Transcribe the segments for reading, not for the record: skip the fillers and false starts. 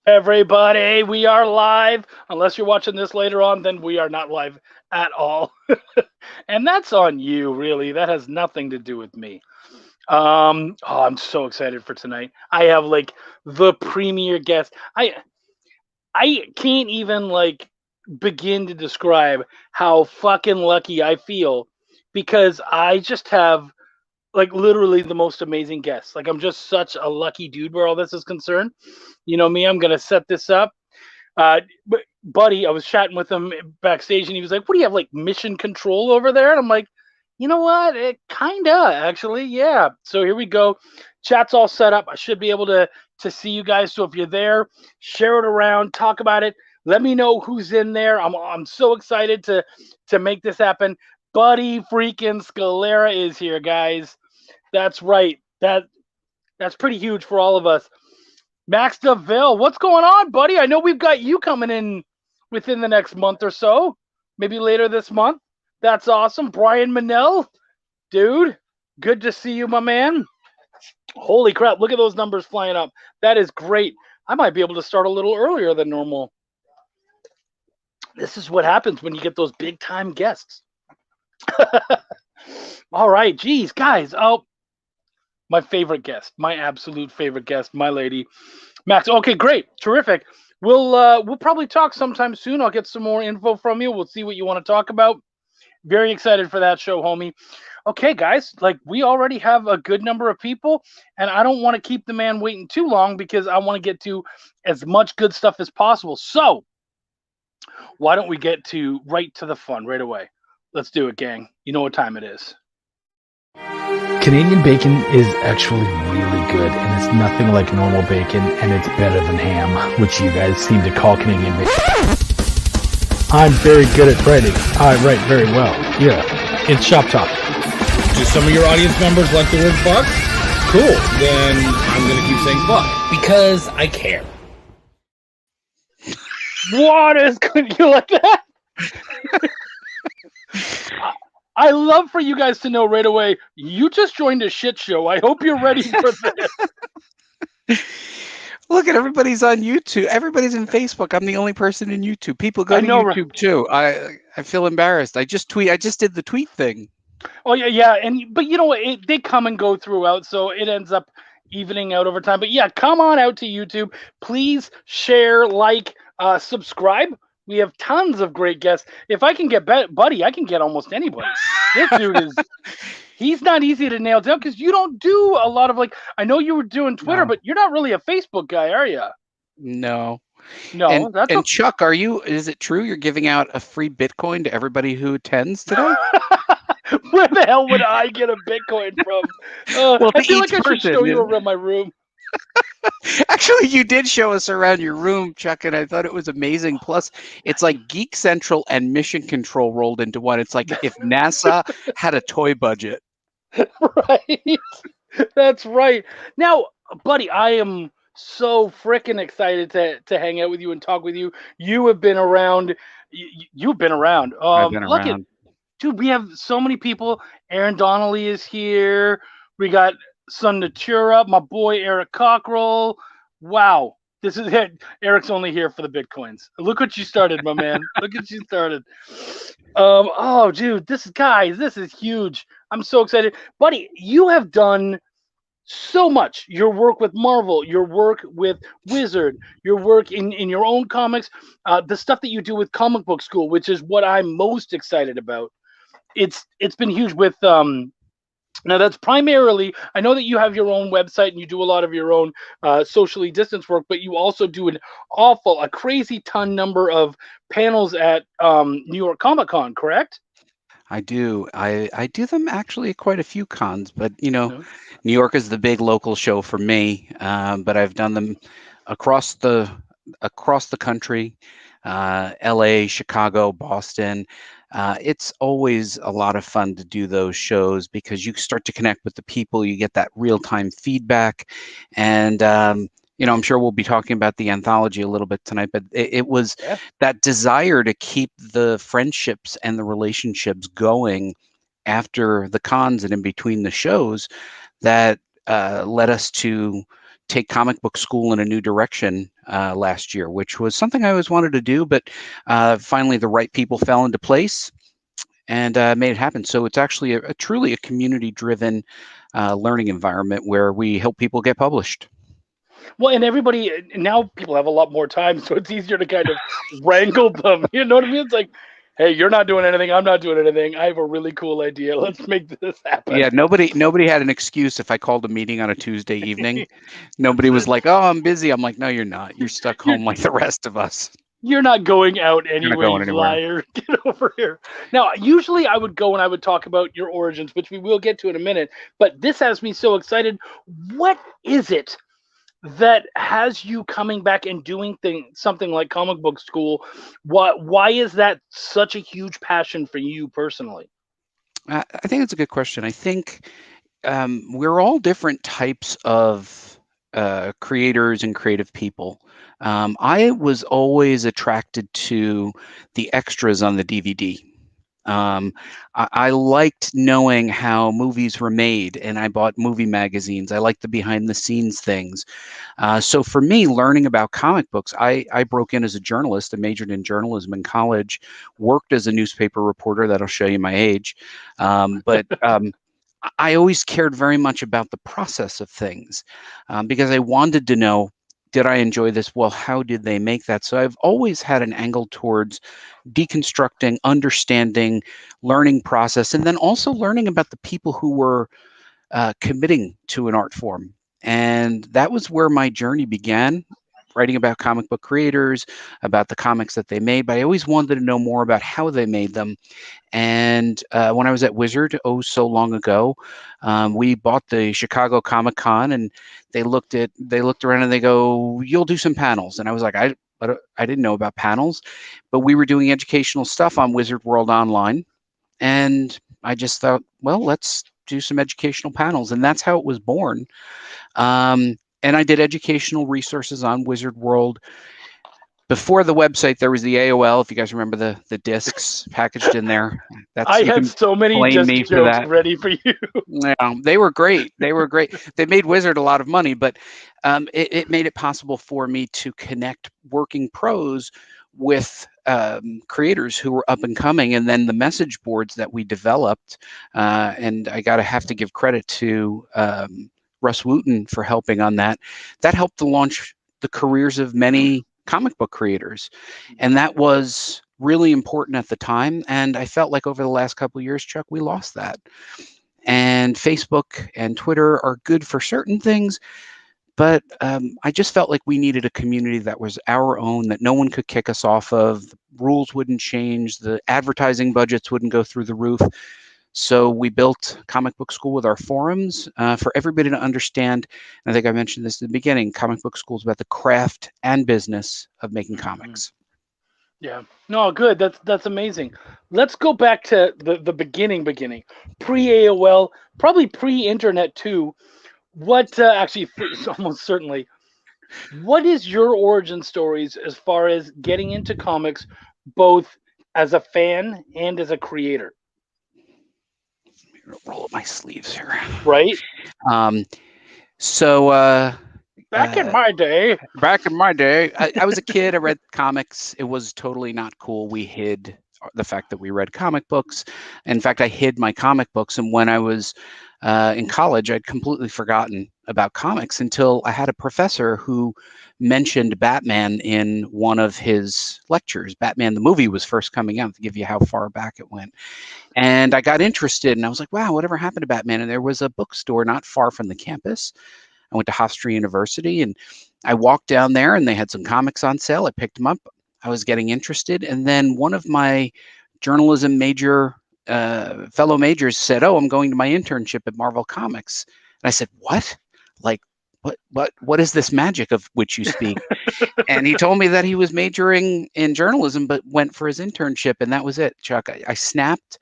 Everybody, we are live. Unless you're watching this later on, then we are not live at all. And that's on you, really. That has nothing to do with me. I'm so excited for tonight. I have like the premier guest. I can't even like begin to describe how fucking lucky I feel because I just have like literally the most amazing guests. Like I'm just such a lucky dude where all this is concerned. You know me, I'm gonna set this up. But Buddy, I was chatting with him backstage, and he was like, "What do you have like mission control over there?" And I'm like, "You know what? It kinda actually, yeah." So here we go. Chat's all set up. I should be able to see you guys. So if you're there, share it around, talk about it. Let me know who's in there. I'm so excited to make this happen. Buddy freaking Scalera is here, guys. That's right. That's pretty huge for all of us. Max DeVille, what's going on, buddy? I know we've got you coming in within the next month or so, maybe later this month. That's awesome. Brian Manell, dude, good to see you, my man. Holy crap, look at those numbers flying up. That is great. I might be able to start a little earlier than normal. This is what happens when you get those big time guests. All right, geez, guys. Oh, my favorite guest, my absolute favorite guest, my lady, Max. Okay, great, terrific. We'll probably talk sometime soon. I'll get some more info from you. We'll see what you want to talk about. Very excited for that show, homie. Okay, guys, like we already have a good number of people, and I don't want to keep the man waiting too long because I want to get to as much good stuff as possible. So, why don't we get to right to the fun right away? Let's do it, gang. You know what time it is. Canadian bacon is actually really good, and it's nothing like normal bacon, and it's better than ham, which you guys seem to call Canadian bacon. I'm very good at writing. I write very well. Yeah, it's Shop Talk. Do some of your audience members like the word fuck? Cool. Then I'm going to keep saying fuck. Because I care. What is good? You like that? I love for you guys to know right away, you just joined a shit show. I hope you're ready for this. Look at everybody's on YouTube. Everybody's in Facebook. I'm the only person in YouTube. People go to YouTube too. I feel embarrassed. I just did the tweet thing. Oh yeah. But you know what? They come and go throughout, so it ends up evening out over time. But yeah, come on out to YouTube. Please share, like, subscribe. We have tons of great guests. If I can get Buddy, I can get almost anybody. This dude he's not easy to nail down because you don't do a lot of like, I know you were doing Twitter, but you're not really a Facebook guy, are you? No. And Chuck, is it true you're giving out a free Bitcoin to everybody who attends today? Where the hell would I get a Bitcoin from? I feel like I should show you around my room. Actually, you did show us around your room, Chuck, and I thought it was amazing. Plus, it's like Geek Central and Mission Control rolled into one. It's like if NASA had a toy budget. Right. That's right. Now, buddy, I am so freaking excited to hang out with you and talk with you. You have been around. You've been around. I've been around. Dude, we have so many people. Aaron Donnelly is here. We got Sun Natura, my boy Eric Cockrell. Wow. This is it. Eric's only here for the Bitcoins. Look what you started, my man. Look what you started. Oh, dude, this is huge. I'm so excited. Buddy, you have done so much. Your work with Marvel, your work with Wizard, your work in your own comics, the stuff that you do with Comic Book School, which is what I'm most excited about. It's been huge with now that's primarily, I know that you have your own website and you do a lot of your own socially distanced work, but you also do a crazy ton number of panels at New York Comic Con, correct? I do. I do them actually at quite a few cons, but New York is the big local show for me. But I've done them across the country, LA, Chicago, Boston. It's always a lot of fun to do those shows because you start to connect with the people, you get that real-time feedback, and I'm sure we'll be talking about the anthology a little bit tonight, but it was that desire to keep the friendships and the relationships going after the cons and in between the shows that led us to take Comic Book School in a new direction last year, which was something I always wanted to do, but finally the right people fell into place and made it happen. So it's actually a truly a community-driven learning environment where we help people get published. Well, and everybody now, people have a lot more time, so it's easier to kind of wrangle them. You know what I mean? It's like, hey, you're not doing anything. I'm not doing anything. I have a really cool idea. Let's make this happen. Yeah, nobody had an excuse if I called a meeting on a Tuesday evening. Nobody was like, "Oh, I'm busy." I'm like, "No, you're not. You're stuck home like the rest of us." You're not going out You're not anyway, going you anywhere. liar. Get over here. Now, usually I would go and I would talk about your origins, which we will get to in a minute. But this has me so excited. What is it that has you coming back and doing something like comic book school? Why is that such a huge passion for you personally? I think it's a good question. I think we're all different types of creators and creative people. I was always attracted to the extras on the DVD. I liked knowing how movies were made, and I bought movie magazines. I liked the behind the scenes things. So for me, learning about comic books, I broke in as a journalist. I majored in journalism in college, worked as a newspaper reporter. That'll show you my age. But I always cared very much about the process of things because I wanted to know, did I enjoy this? Well, how did they make that? So I've always had an angle towards deconstructing, understanding, learning process, and then also learning about the people who were committing to an art form. And that was where my journey began, writing about comic book creators, about the comics that they made. But I always wanted to know more about how they made them. And when I was at Wizard, oh, so long ago, we bought the Chicago Comic Con, and they looked around and they go, "You'll do some panels." And I was like, I didn't know about panels, but we were doing educational stuff on Wizard World Online. And I just thought, well, let's do some educational panels. And that's how it was born. And I did educational resources on Wizard World. Before the website, there was the AOL. If you guys remember the discs packaged in there, I had so many blame disc me for jokes that. ready for you. Yeah, they were great. They were great. They made Wizard a lot of money, but it made it possible for me to connect working pros with creators who were up and coming, and then the message boards that we developed. And I have to give credit to Russ Wooten for helping on that. That helped to launch the careers of many comic book creators, and that was really important at the time. And I felt like over the last couple of years, Chuck, we lost that. And Facebook and Twitter are good for certain things, but I just felt like we needed a community that was our own, that no one could kick us off of. The rules wouldn't change, the advertising budgets wouldn't go through the roof. So we built Comic Book School with our forums for everybody to understand. And I think I mentioned this at the beginning. Comic Book School is about the craft and business of making comics. Yeah. No, good. That's amazing. Let's go back to the beginning, pre-AOL, probably pre-internet too. What actually, almost certainly, what is your origin stories as far as getting into comics, both as a fan and as a creator? Roll up my sleeves here. Right. Back in my day, I was a kid. I read comics. It was totally not cool. We hid the fact that we read comic books. In fact, I hid my comic books. And when I was in college, I'd completely forgotten about comics until I had a professor who mentioned Batman in one of his lectures. Batman, the movie, was first coming out, to give you how far back it went. And I got interested, and I was like, wow, whatever happened to Batman? And there was a bookstore not far from the campus. I went to Hofstra University, and I walked down there, and they had some comics on sale. I picked them up. I was getting interested. And then one of my journalism major fellow majors said, oh, I'm going to my internship at Marvel Comics. And I said, what? Like, what is this magic of which you speak? And he told me that he was majoring in journalism, but went for his internship. And that was it, Chuck. I snapped.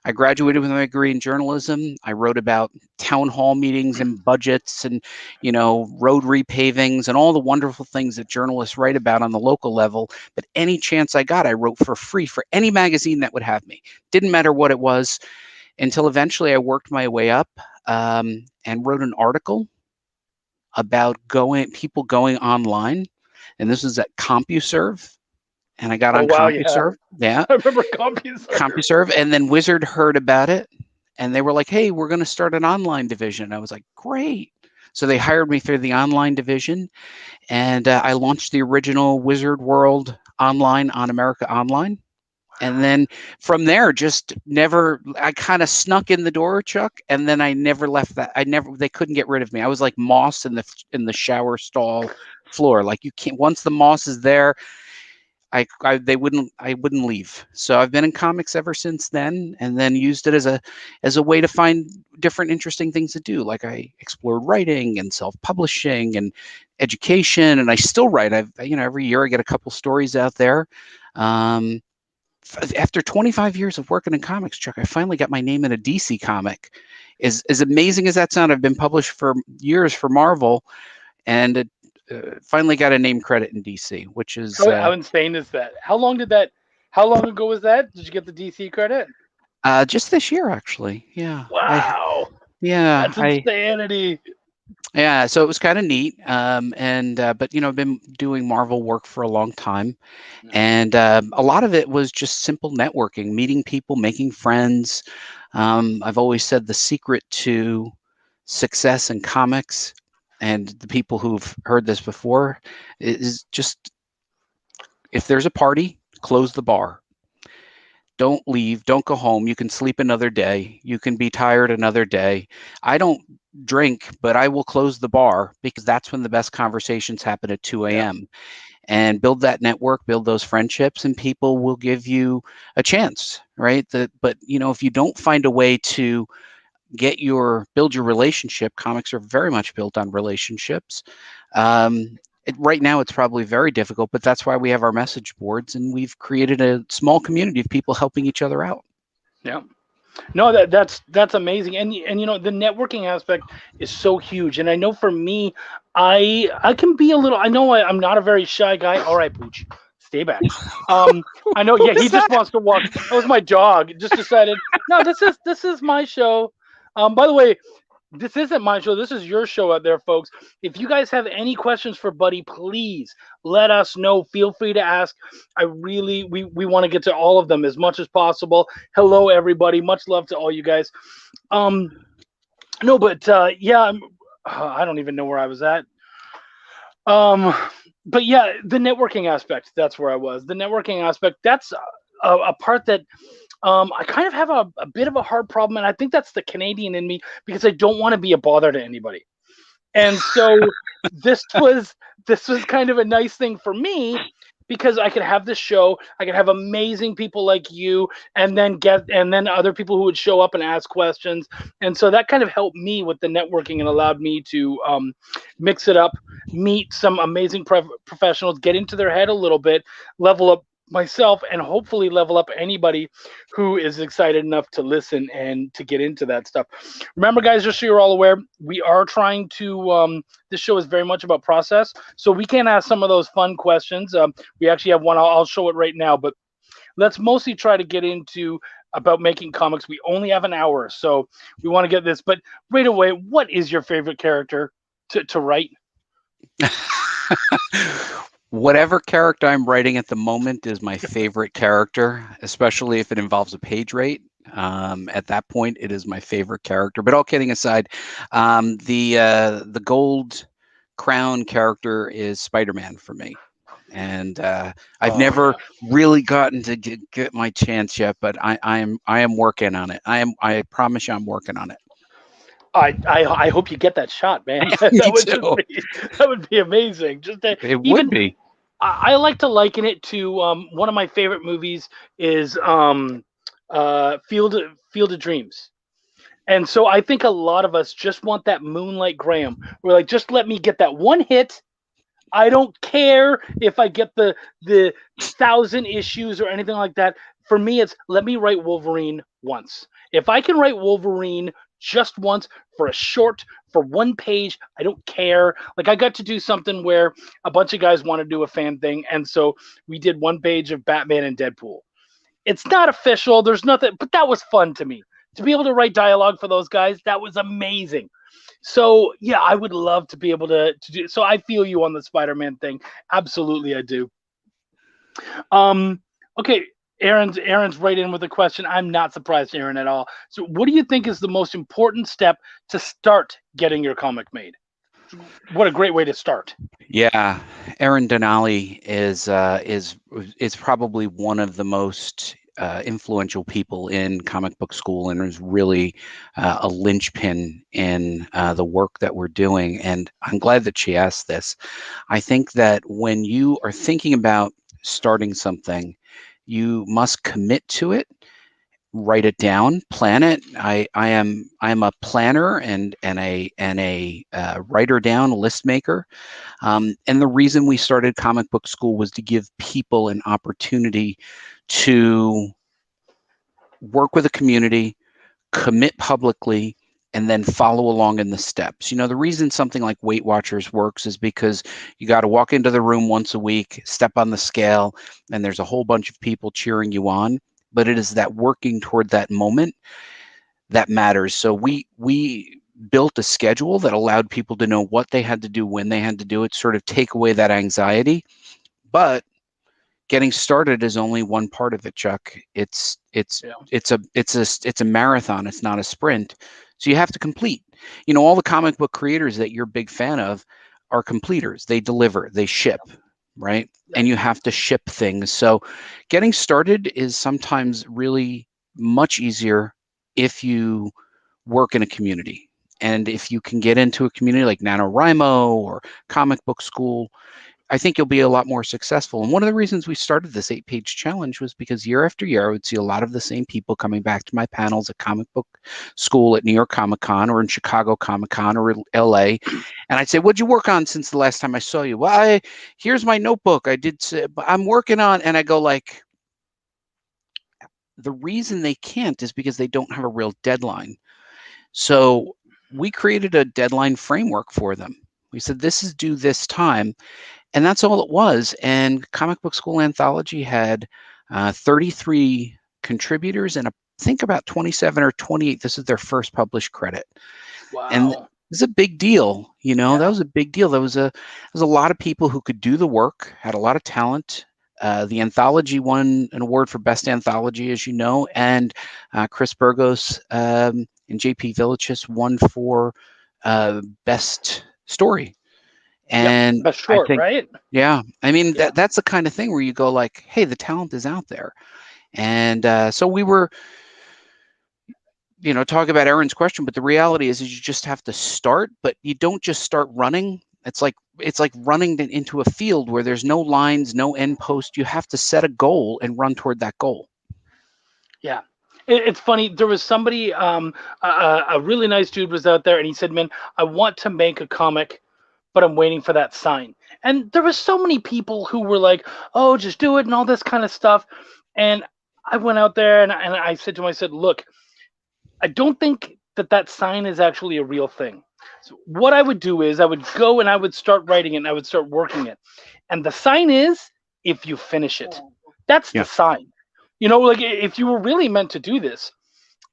I graduated with my degree in journalism. I wrote about town hall meetings and budgets and, road repavings and all the wonderful things that journalists write about on the local level. But any chance I got, I wrote for free for any magazine that would have me. Didn't matter what it was, until eventually I worked my way up and wrote an article about people going online and this was at CompuServe, and I got Oh, on wow, yeah. CompuServe. Yeah, I remember CompuServe. CompuServe, and then Wizard heard about it, and they were like, "Hey, we're going to start an online division." I was like, "Great!" So they hired me through the online division, and I launched the original Wizard World online on America Online. And then from there, just never, I kind of snuck in the door, Chuck, and then I never left that. They couldn't get rid of me. I was like moss in the shower stall floor. Like, you can't, once the moss is there, I wouldn't leave. So I've been in comics ever since then, and then used it as a way to find different interesting things to do. Like, I explored writing and self-publishing and education, and I still write. Every year I get a couple stories out there. After 25 years of working in comics, Chuck, I finally got my name in a DC comic. As amazing as that sounds, I've been published for years for Marvel, and it finally got a name credit in DC, which is how insane is that? How long ago was that? Did you get the DC credit? just this year, actually. Yeah. Wow. That's insanity. Yeah, so it was kind of neat. But I've been doing Marvel work for a long time, and a lot of it was just simple networking, meeting people, making friends. I've always said the secret to success in comics, and the people who've heard this before, is just, if there's a party, close the bar. Don't leave. Don't go home. You can sleep another day. You can be tired another day. I don't drink, but I will close the bar, because that's when the best conversations happen at 2 a.m. And build that network, build those friendships, and people will give you a chance, right? But if you don't find a way to build your relationship, comics are very much built on relationships. Right now, it's probably very difficult, but that's why we have our message boards, and we've created a small community of people helping each other out. Yeah. No, that's amazing. And the networking aspect is so huge. And I know for me, I can be a little, I know I'm not a very shy guy. All right, Pooch, stay back. I know, yeah, he just wants to walk. That was my dog. Just decided, no, this is my show. By the way, this isn't my show. This is your show out there, folks. If you guys have any questions for Buddy, please let us know. Feel free to ask. We want to get to all of them as much as possible. Hello, everybody. Much love to all you guys. I don't even know where I was at. But yeah, the networking aspect, that's where I was. The networking aspect, that's a part that I kind of have a bit of a hard problem, and I think that's the Canadian in me, because I don't want to be a bother to anybody. And so this was kind of a nice thing for me, because I could have this show, I could have amazing people like you, and then other people who would show up and ask questions. And so that kind of helped me with the networking and allowed me to mix it up, meet some amazing professionals, get into their head a little bit, level up myself, and hopefully level up anybody who is excited enough to listen and to get into that stuff. Remember, guys, just so you're all aware, we are trying to this show is very much about process, so we can ask some of those fun questions. We actually have one. I'll show it right now, but let's mostly try to get into about making comics. We only have an hour, so we want to get this. But right away, what is your favorite character to write? Whatever character I'm writing at the moment is my favorite character, especially if it involves a page rate. At that point, it is my favorite character. But all kidding aside, the gold crown character is Spider-Man for me. And I've never really gotten to get my chance yet, but I am working on it. I promise you, I'm working on it. I hope you get that shot, man. That would be amazing. Would be. I like to liken it to one of my favorite movies is Field of Dreams. And so I think a lot of us just want that Moonlight Graham. We're like, just let me get that one hit. I don't care if I get the 1,000 issues or anything like that. For me, it's let me write Wolverine once. If I can write Wolverine just once for one page, I don't care. Like, I got to do something where a bunch of guys want to do a fan thing, and so we did one page of Batman and Deadpool. It's not official, there's nothing, but that was fun to me. To be able to write dialogue for those guys, that was amazing. So yeah, I would love to be able to do. So I feel you on the Spider-Man thing. Absolutely, I do. Um, okay, Aaron's right in with a question. I'm not surprised, Aaron, at all. So, what do you think is the most important step to start getting your comic made? What a great way to start. Yeah, Aaron Denali is probably one of the most influential people in comic book school, and is really a linchpin in the work that we're doing. And I'm glad that she asked this. I think that when you are thinking about starting something, you must commit to it, write it down, plan it. I'm a planner and a writer down, list maker. And the reason we started comic book school was to give people an opportunity to work with a community, commit publicly, and then follow along in the steps. You know, the reason something like Weight Watchers works is because you got to walk into the room once a week, step on the scale, and there's a whole bunch of people cheering you on. But it is that working toward that moment that matters. So we built a schedule that allowed people to know what they had to do, when they had to do it, sort of take away that anxiety. But getting started is only one part of it, Chuck. It's a marathon. It's not a sprint. So you have to complete. You know, all the comic book creators that you're a big fan of are completers. They deliver, they ship, right? And you have to ship things. So getting started is sometimes really much easier if you work in a community. And if you can get into a community like NaNoWriMo or Comic Book School, I think you'll be a lot more successful. And one of the reasons we started this 8-page challenge was because year after year, I would see a lot of the same people coming back to my panels at Comic Book School, at New York Comic Con, or in Chicago Comic Con, or LA. And I'd say, what'd you work on since the last time I saw you? Well, here's my notebook. I'm working on, and I go like, the reason they can't is because they don't have a real deadline. So we created a deadline framework for them. We said, this is due this time. And that's all it was. And Comic Book School Anthology had 33 contributors, and I think about 27 or 28. This is their first published credit. Wow. And it was a big deal. You know, yeah. That was a big deal. There was a lot of people who could do the work, had a lot of talent. The anthology won an award for best anthology, as you know, and Chris Burgos and JP Villachis won for best story. And best short, I think, right? Yeah. I mean, that's the kind of thing where you go like, hey, the talent is out there. And so we were, talking about Aaron's question, but the reality is you just have to start, but you don't just start running. It's like running into a field where there's no lines, no end post. You have to set a goal and run toward that goal. Yeah. It's funny. There was somebody, a really nice dude was out there, and he said, man, I want to make a comic, but I'm waiting for that sign. And there was so many people who were like, oh, just do it and all this kind of stuff. And I went out there and I said to him, I said, look, I don't think that sign is actually a real thing. So what I would do is I would go and I would start writing it and I would start working it. And the sign is if you finish it. That's the sign. You know, like if you were really meant to do this,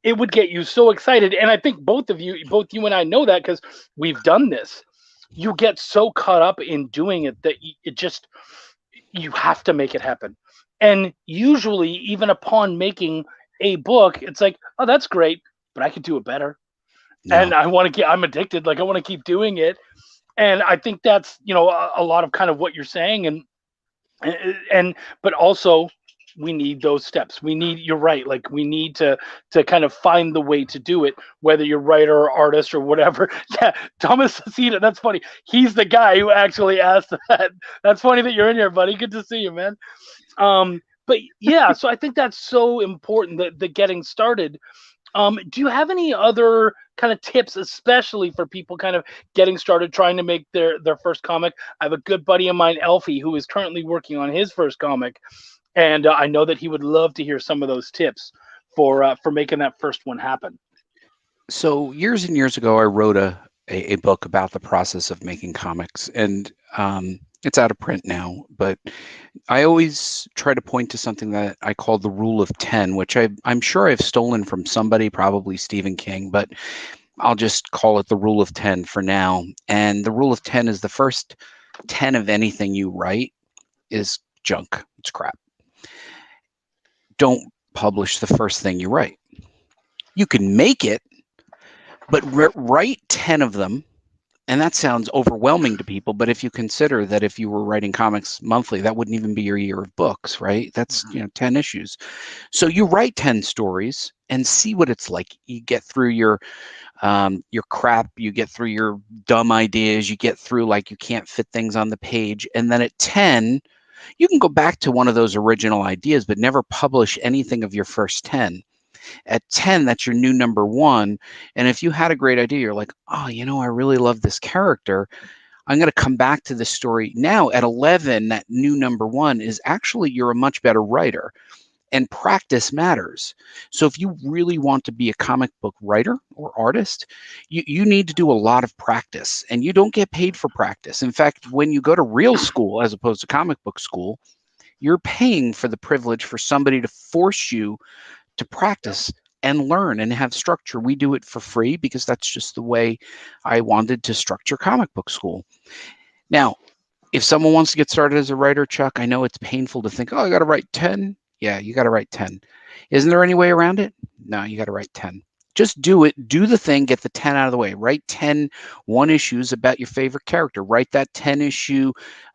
it would get you so excited. And I think both you and I know that because we've done this. You get so caught up in doing it that you have to make it happen. And usually, even upon making a book, it's like, oh, that's great, but I could do it better. No. And I'm addicted. Like I want to keep doing it. And I think that's, a lot of kind of what you're saying. But also we need those steps. You're right. Like we need to kind of find the way to do it, whether you're writer or artist or whatever. Yeah. Thomas Cita, that's funny. He's the guy who actually asked that. That's funny that you're in here, buddy. Good to see you, man. But yeah, so I think that's so important that the getting started. Do you have any other kind of tips, especially for people kind of getting started, trying to make their first comic? I have a good buddy of mine, Elfie, who is currently working on his first comic. And I know that he would love to hear some of those tips for making that first one happen. So years and years ago, I wrote a book about the process of making comics, and it's out of print now. But I always try to point to something that I call the rule of 10, which I'm sure I've stolen from somebody, probably Stephen King. But I'll just call it the rule of 10 for now. And the rule of 10 is the first 10 of anything you write is junk. It's crap. Don't publish the first thing you write. You can make it, but write 10 of them. And that sounds overwhelming to people, but if you consider that if you were writing comics monthly, that wouldn't even be your year of books, right? That's 10 issues. So you write 10 stories and see what it's like. You get through your crap, you get through your dumb ideas, you get through like you can't fit things on the page, and then at 10, you can go back to one of those original ideas, but never publish anything of your first 10. At 10, that's your new number one. And if you had a great idea, you're like, oh, I really love this character. I'm going to come back to this story. Now at 11, that new number one is actually, you're a much better writer, and practice matters. So if you really want to be a comic book writer or artist, you need to do a lot of practice, and you don't get paid for practice. In fact, when you go to real school, as opposed to comic book school, you're paying for the privilege for somebody to force you to practice and learn and have structure. We do it for free because that's just the way I wanted to structure comic book school. Now, if someone wants to get started as a writer, Chuck, I know it's painful to think, oh, I got to write 10. Yeah, you got to write 10. Isn't there any way around it? No, you got to write 10. Just do it. Do the thing. Get the 10 out of the way. Write 10 one-issues about your favorite character. Write that 10-issue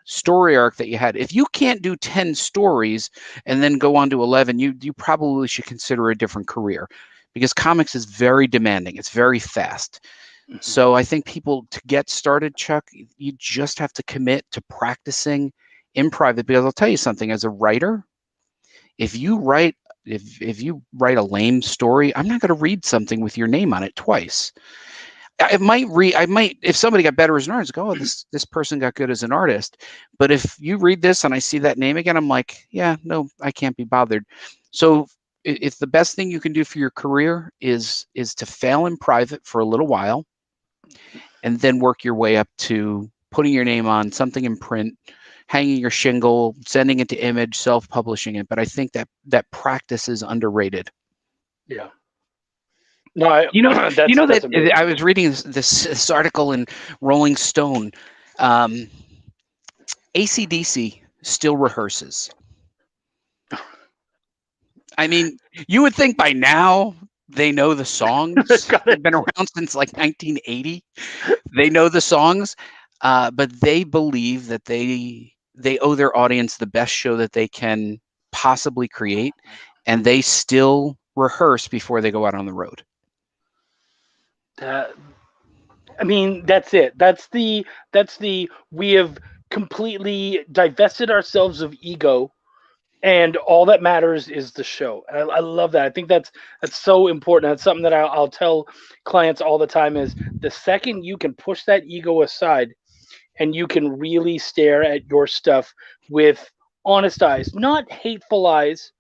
story arc that you had. If you can't do 10 stories and then go on to 11, you probably should consider a different career, because comics is very demanding. It's very fast. So I think people, to get started, Chuck, you just have to commit to practicing in private, because I'll tell you something, as a writer, if you write a lame story, I'm not going to read something with your name on it twice. I might, if somebody got better as an artist, go, oh, this person got good as an artist. But if you read this and I see that name again, I'm like, yeah, no, I can't be bothered. So if the best thing you can do for your career is to fail in private for a little while, and then work your way up to putting your name on something in print, hanging your shingle, sending it to Image, self-publishing it. But I think that practice is underrated. Yeah. No, I was reading this article in Rolling Stone. AC/DC still rehearses. I mean, you would think by now they know the songs. They've been around since like 1980. They know the songs, but they believe that they owe their audience the best show that they can possibly create, and they still rehearse before they go out on the road. I mean, that's it. That's the we have completely divested ourselves of ego, and all that matters is the show. And I love that. I think that's so important. That's something that I'll tell clients all the time, is the second you can push that ego aside and you can really stare at your stuff with honest eyes, not hateful eyes,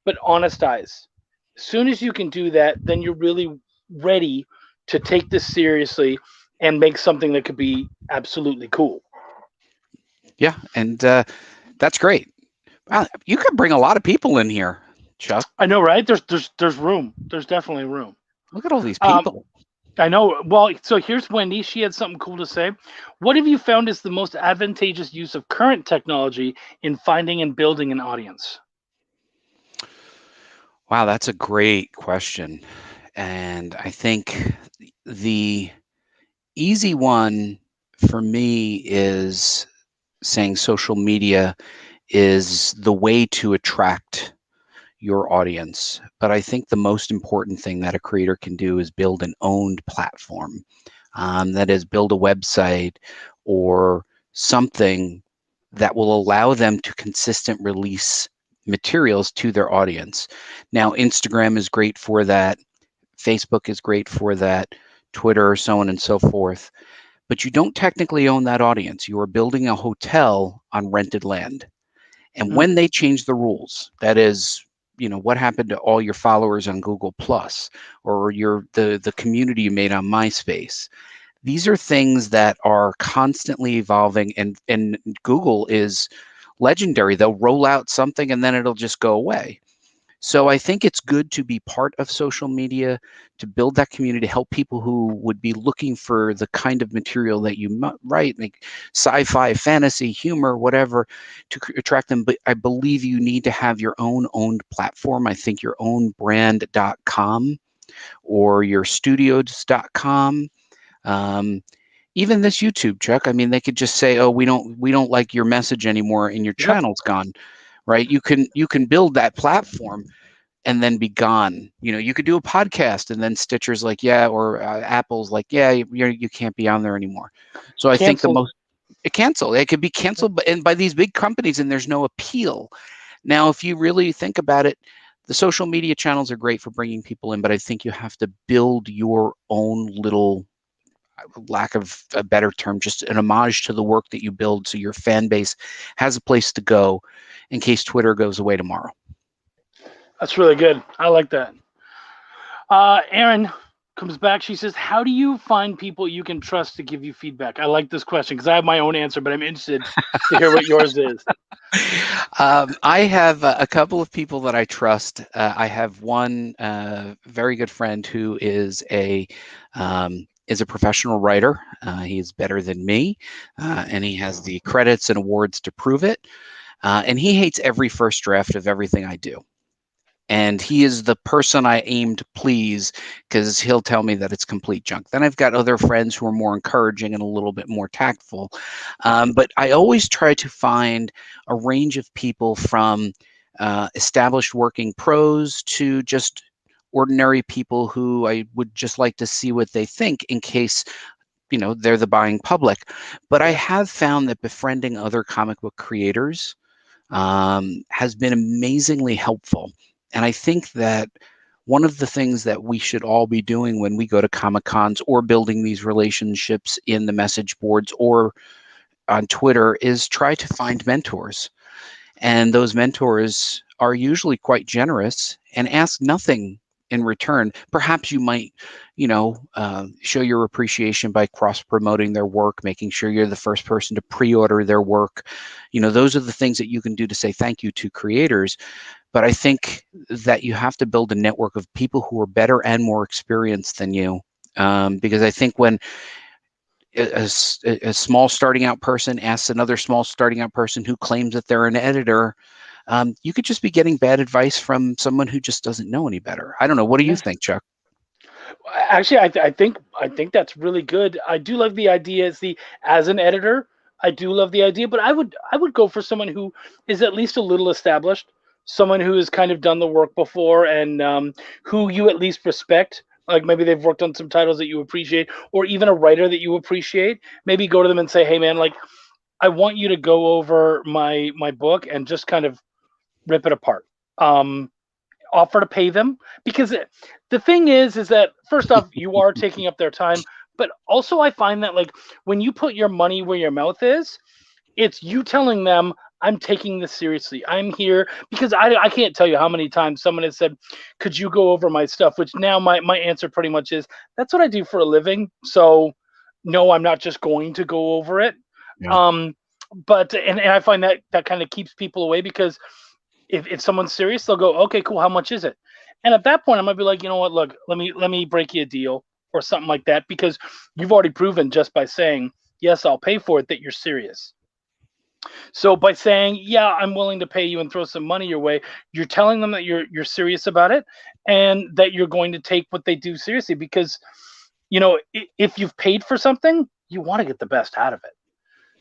but honest eyes. As soon as you can do that, then you're really ready to take this seriously and make something that could be absolutely cool. Yeah, and that's great. Wow, you could bring a lot of people in here, Chuck. I know, right? There's room. There's definitely room. Look at all these people. I know. Well, so here's Wendy. She had something cool to say. What have you found is the most advantageous use of current technology in finding and building an audience? Wow, that's a great question. And I think the easy one for me is saying social media is the way to attract your audience. But I think the most important thing that a creator can do is build an owned platform. That is, build a website or something that will allow them to consistent release materials to their audience. Now, Instagram is great for that. Facebook is great for that. Twitter, so on and so forth. But you don't technically own that audience. You are building a hotel on rented land. And when they change the rules, that is, what happened to all your followers on Google Plus, or the community you made on MySpace. These are things that are constantly evolving, and Google is legendary. They'll roll out something and then it'll just go away. So I think it's good to be part of social media, to build that community, to help people who would be looking for the kind of material that you write, like sci-fi, fantasy, humor, whatever, to attract them. But I believe you need to have your own owned platform. I think your own brand.com or your studios.com. Even this YouTube, Chuck, I mean, they could just say, oh, we don't like your message anymore and your channel's gone. Right? You can build that platform and then be gone. You could do a podcast and then Stitcher's like, yeah, or Apple's like, yeah, you can't be on there anymore. So I think it could be canceled by these big companies, and there's no appeal. Now, if you really think about it, the social media channels are great for bringing people in, but I think you have to build your own little, lack of a better term, just an homage to the work that you build, so your fan base has a place to go in case Twitter goes away tomorrow. That's really good. I like that. Erin comes back. She says, how do you find people you can trust to give you feedback? I like this question because I have my own answer, but I'm interested to hear what yours is. I have a couple of people that I trust. I have one very good friend who is a professional writer. He is better than me, and he has the credits and awards to prove it. And he hates every first draft of everything I do. And he is the person I aim to please, because he'll tell me that it's complete junk. Then I've got other friends who are more encouraging and a little bit more tactful. But I always try to find a range of people, from established working pros to just ordinary people who I would just like to see what they think in case, they're the buying public. But I have found that befriending other comic book creators has been amazingly helpful. And I think that one of the things that we should all be doing when we go to Comic-Cons or building these relationships in the message boards or on Twitter is try to find mentors. And those mentors are usually quite generous and ask nothing in return. Perhaps you might, show your appreciation by cross-promoting their work, making sure you're the first person to pre-order their work. Those are the things that you can do to say thank you to creators. But I think that you have to build a network of people who are better and more experienced than you. Because I think when a small starting out person asks another small starting out person who claims that they're an editor, you could just be getting bad advice from someone who just doesn't know any better. I don't know. What do you think, Chuck? Actually, I think that's really good. I do love the idea as an editor. I do love the idea, but I would go for someone who is at least a little established, someone who has kind of done the work before, and who you at least respect. Like maybe they've worked on some titles that you appreciate, or even a writer that you appreciate. Maybe go to them and say, "Hey, man, like I want you to go over my book and just kind of rip it apart." Offer to pay them, because the thing is that first off, you are taking up their time, but also I find that like when you put your money where your mouth is, it's you telling them, I'm taking this seriously. I'm here because I can't tell you how many times someone has said, could you go over my stuff? Which now my answer pretty much is, that's what I do for a living. So no, I'm not just going to go over it. Yeah. But I find that kind of keeps people away, because if someone's serious, they'll go, okay, cool. How much is it? And at that point, I might be like, you know what? Look, let me break you a deal or something like that, because you've already proven just by saying, yes, I'll pay for it, that you're serious. So by saying, yeah, I'm willing to pay you and throw some money your way, you're telling them that you're serious about it and that you're going to take what they do seriously, because, if you've paid for something, you want to get the best out of it.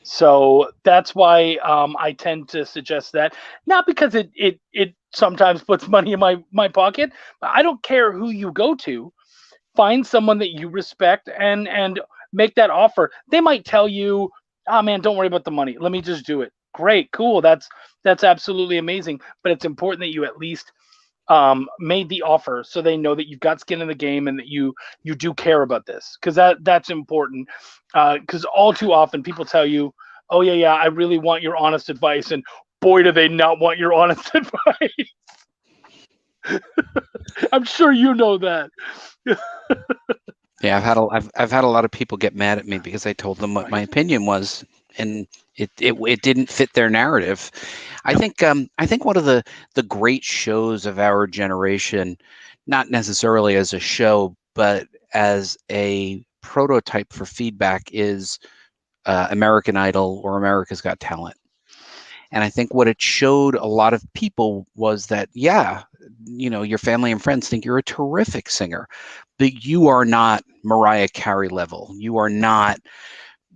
So that's why I tend to suggest that, not because it sometimes puts money in my pocket, but I don't care who you go to. Find someone that you respect and make that offer. They might tell you, oh man, don't worry about the money. Let me just do it. Great, cool. That's absolutely amazing. But it's important that you at least made the offer, so they know that you've got skin in the game and that you do care about this, because that's important. Because all too often people tell you, oh yeah, I really want your honest advice, and boy, do they not want your honest advice. I'm sure you know that. Yeah, I've had a lot of people get mad at me because I told them what my opinion was, and it didn't fit their narrative. I think one of the great shows of our generation, not necessarily as a show, but as a prototype for feedback, is American Idol or America's Got Talent. And I think what it showed a lot of people was that, yeah, your family and friends think you're a terrific singer, but you are not Mariah Carey level. You are not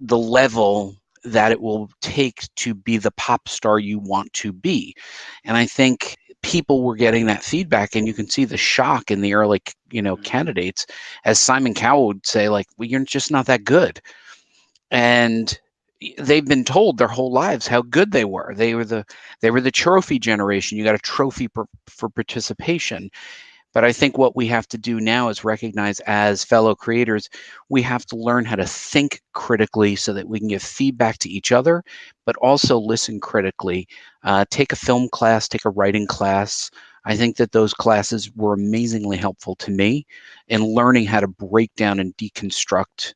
the level that it will take to be the pop star you want to be. And I think people were getting that feedback, and you can see the shock in the early, candidates, as Simon Cowell would say, like, well, you're just not that good. And they've been told their whole lives how good they were. They were the trophy generation. You got a trophy for participation. But I think what we have to do now is recognize, as fellow creators, we have to learn how to think critically so that we can give feedback to each other, but also listen critically. Take a film class, take a writing class. I think that those classes were amazingly helpful to me in learning how to break down and deconstruct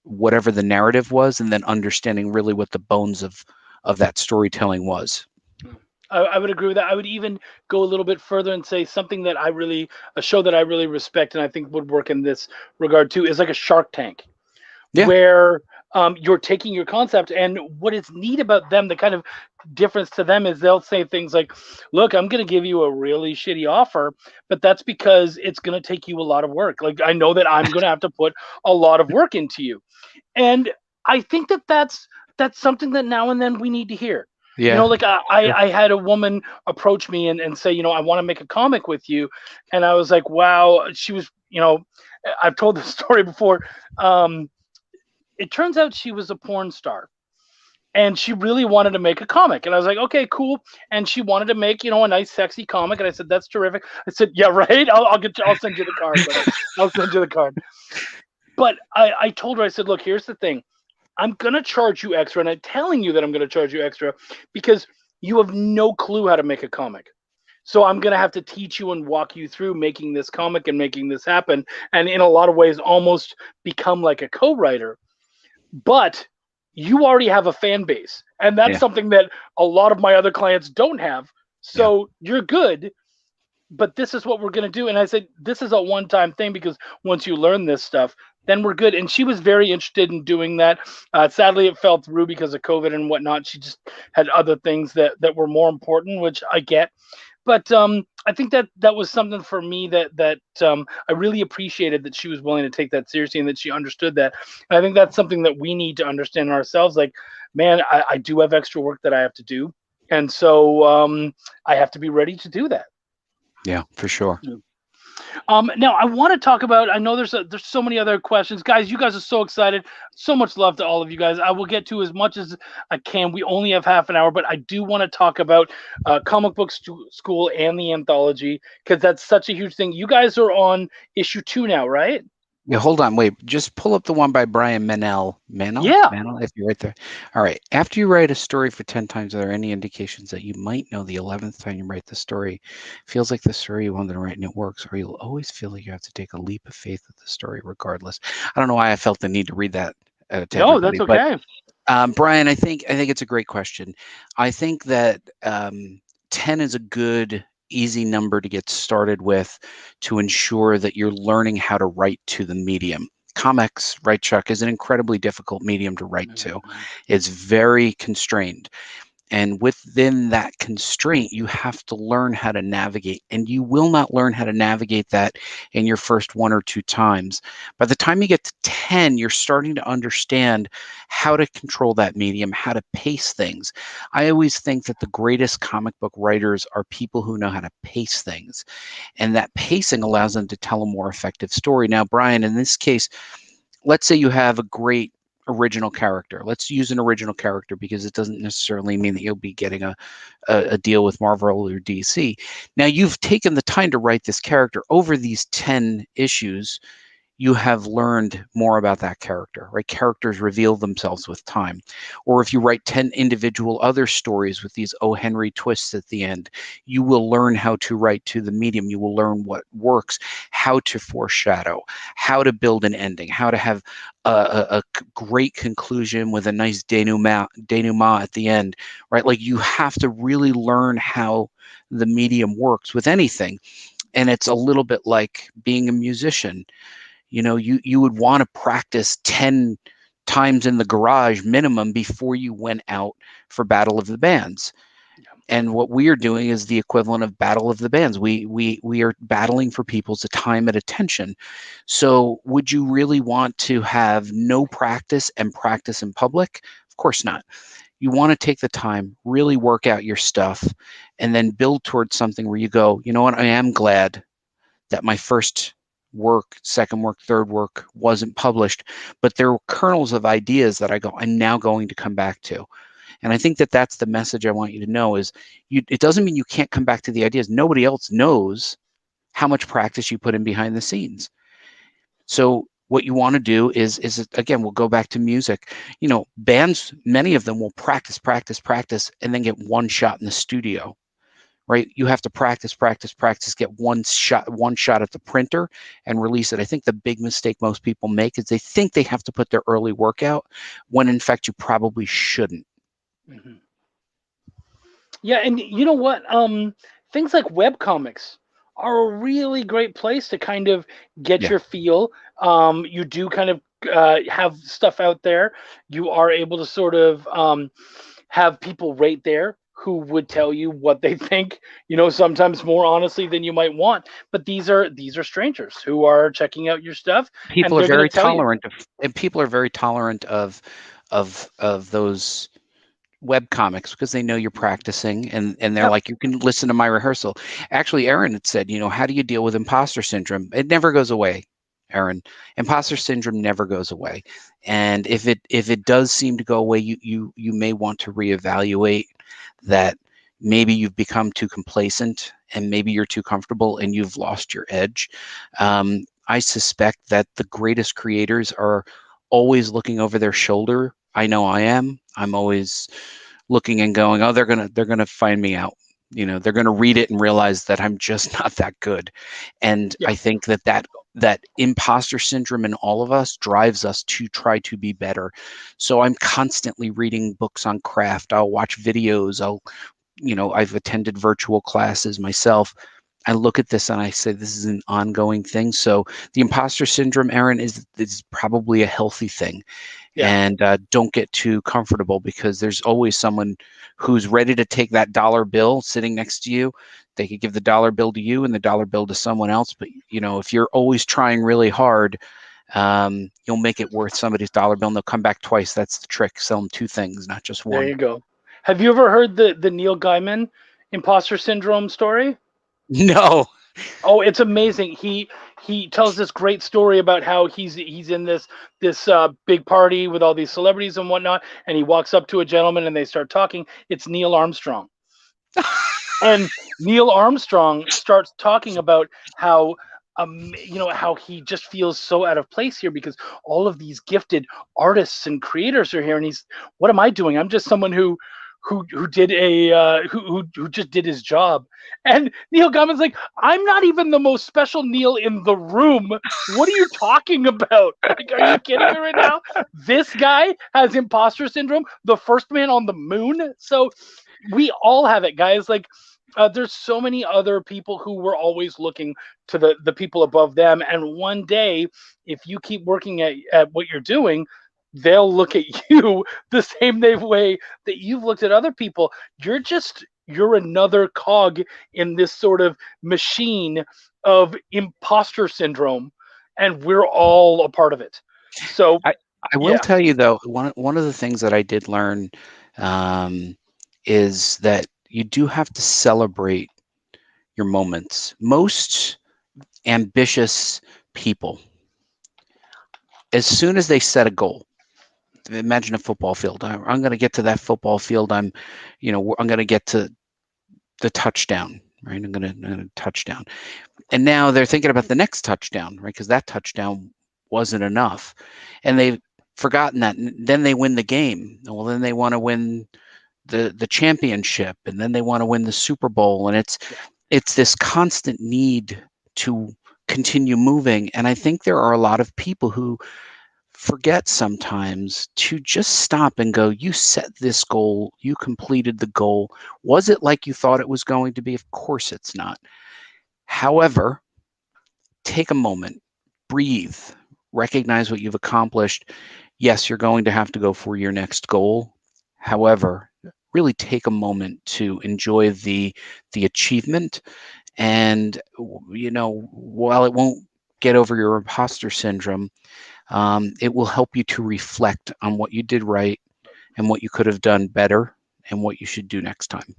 whatever the narrative was, and then understanding really what the bones of that storytelling was. I would agree with that. I would even go a little bit further and say something that a show that I really respect and I think would work in this regard too, is like a Shark Tank, where you're taking your concept, and what is neat about them, the kind of difference to them, is they'll say things like, look, I'm going to give you a really shitty offer, but that's because it's going to take you a lot of work. Like, I know that I'm going to have to put a lot of work into you. And I think that that's something that now and then we need to hear. Yeah. Like I had a woman approach me and say, I want to make a comic with you. And I was like, wow. She was, I've told this story before. It turns out she was a porn star, and she really wanted to make a comic. And I was like, okay, cool. And she wanted to make, a nice, sexy comic. And I said, that's terrific. I said, yeah, right. I'll send you the card. I'll send you the card. But I told her, I said, look, here's the thing. I'm going to charge you extra, and I'm telling you that I'm going to charge you extra because you have no clue how to make a comic. So I'm going to have to teach you and walk you through making this comic and making this happen, and in a lot of ways almost become like a co-writer. But you already have a fan base, and that's something that a lot of my other clients don't have. So you're good, but this is what we're going to do. And I said, this is a one-time thing, because once you learn this stuff, then we're good. And she was very interested in doing that. Sadly, it fell through because of COVID and whatnot. She just had other things that were more important, which I get. But I think that was something for me that I really appreciated, that she was willing to take that seriously and that she understood that. And I think that's something that we need to understand ourselves. Like, man, I do have extra work that I have to do. And so I have to be ready to do that. Yeah, for sure. Now I want to talk about, I know there's so many other questions. Guys, you guys are so excited. So much love to all of you guys. I will get to as much as I can. We only have half an hour, but I do want to talk about comic book school and the anthology, because that's such a huge thing. You guys are on issue 2 now, right? Yeah, hold on, wait. Just pull up the one by Brian Mennell. Yeah. Mennell, if you're right there. All right. After you write a story for 10 times, are there any indications that you might know the 11th time you write the story feels like the story you wanted to write and it works, or you'll always feel like you have to take a leap of faith with the story regardless? I don't know why I felt the need to read that. No, that's okay. But, Brian, I think it's a great question. I think that 10 is a good, easy number to get started with, to ensure that you're learning how to write to the medium. Comics, right, Chuck, is an incredibly difficult medium to write to. It's very constrained. And within that constraint, you have to learn how to navigate, and you will not learn how to navigate that in your first 1 or 2 times. By the time you get to 10, you're starting to understand how to control that medium, how to pace things. I always think that the greatest comic book writers are people who know how to pace things, and that pacing allows them to tell a more effective story. Now, Brian, in this case, let's say you have a great original character. Let's use an original character, because it doesn't necessarily mean that you'll be getting a deal with Marvel or DC. Now, you've taken the time to write this character over these 10 issues. you have learned more about that character, right? Characters reveal themselves with time. Or if you write 10 individual other stories with these O. Henry twists at the end, you will learn how to write to the medium. You will learn what works, how to foreshadow, how to build an ending, how to have a great conclusion with a nice denouement at the end, right? Like, you have to really learn how the medium works with anything. And it's a little bit like being a musician. You would want to practice 10 times in the garage minimum before you went out for Battle of the Bands. And what we are doing is the equivalent of Battle of the Bands. We are battling for people's time and attention. So would you really want to have no practice and practice in public? Of course not. You want to take the time, really work out your stuff, and then build towards something where you go, you know what, I am glad that my first work, second work, third work wasn't published, but there were kernels of ideas that I'm now going to come back to. And I think that that's the message I want you to know is it doesn't mean you can't come back to the ideas. Nobody else knows how much practice you put in behind the scenes. So what you want to do is again, we'll go back to music. Bands, many of them will practice, and then get one shot in the studio, right? You have to practice, get one shot at the printer and release it. I think the big mistake most people make is they think they have to put their early work out when in fact you probably shouldn't. Mm-hmm. Yeah, and you know what? Things like webcomics are a really great place to kind of get your feel. You do kind of have stuff out there. You are able to sort of have people right there who would tell you what they think, sometimes more honestly than you might want. But these are strangers who are checking out your stuff. People are very tolerant of those web comics because they know you're practicing, and they're like, you can listen to my rehearsal. Actually, Aaron had said, how do you deal with imposter syndrome? It never goes away, Aaron. Imposter syndrome never goes away. And if it does seem to go away, you may want to reevaluate that. Maybe you've become too complacent, and maybe you're too comfortable and you've lost your edge. I suspect that the greatest creators are always looking over their shoulder. I know I am. I'm always looking and going, oh, they're gonna find me out. They're gonna read it and realize that I'm just not that good. And I think that imposter syndrome in all of us drives us to try to be better. So I'm constantly reading books on craft. I'll watch videos. I've attended virtual classes myself. I look at this and I say, this is an ongoing thing. So the imposter syndrome, Aaron, is probably a healthy thing. And don't get too comfortable, because there's always someone who's ready to take that dollar bill sitting next to you. They could give the dollar bill to you and the dollar bill to someone else. But, if you're always trying really hard, you'll make it worth somebody's dollar bill, and they'll come back twice. That's the trick. Sell them two things, not just one. There you go. Have you ever heard the Neil Gaiman imposter syndrome story? No. Oh, it's amazing. He tells this great story about how he's in this big party with all these celebrities and whatnot, and he walks up to a gentleman and they start talking. It's Neil Armstrong. And Neil Armstrong starts talking about how how he just feels so out of place here because all of these gifted artists and creators are here, and what am I doing? I'm just someone who did who just did his job. And Neil Gaiman's like, I'm not even the most special Neil in the room. What are you talking about? Like, are you kidding me right now? This guy has imposter syndrome, the first man on the moon. So we all have it, guys. Like, there's so many other people who were always looking to the people above them. And one day, if you keep working at what you're doing, they'll look at you the same way that you've looked at other people. You're another cog in this sort of machine of imposter syndrome, and we're all a part of it. So I will tell you, though, one of the things that I did learn is that you do have to celebrate your moments. Most ambitious people, as soon as they set a goal, imagine a football field. I'm going to get to that football field. I'm going to get to the touchdown, right? I'm going to touchdown. And now they're thinking about the next touchdown, right? Because that touchdown wasn't enough, and they've forgotten that. And then they win the game. Well, then they want to win the championship, and then they want to win the Super Bowl, and it's this constant need to continue moving. And I think there are a lot of people who forget sometimes to just stop and go, you set this goal, you completed the goal. Was it like you thought it was going to be? Of course it's not. However, take a moment, breathe, recognize what you've accomplished. Yes, you're going to have to go for your next goal. However, really take a moment to enjoy the achievement. And, while it won't get over your imposter syndrome, it will help you to reflect on what you did right and what you could have done better and what you should do next time.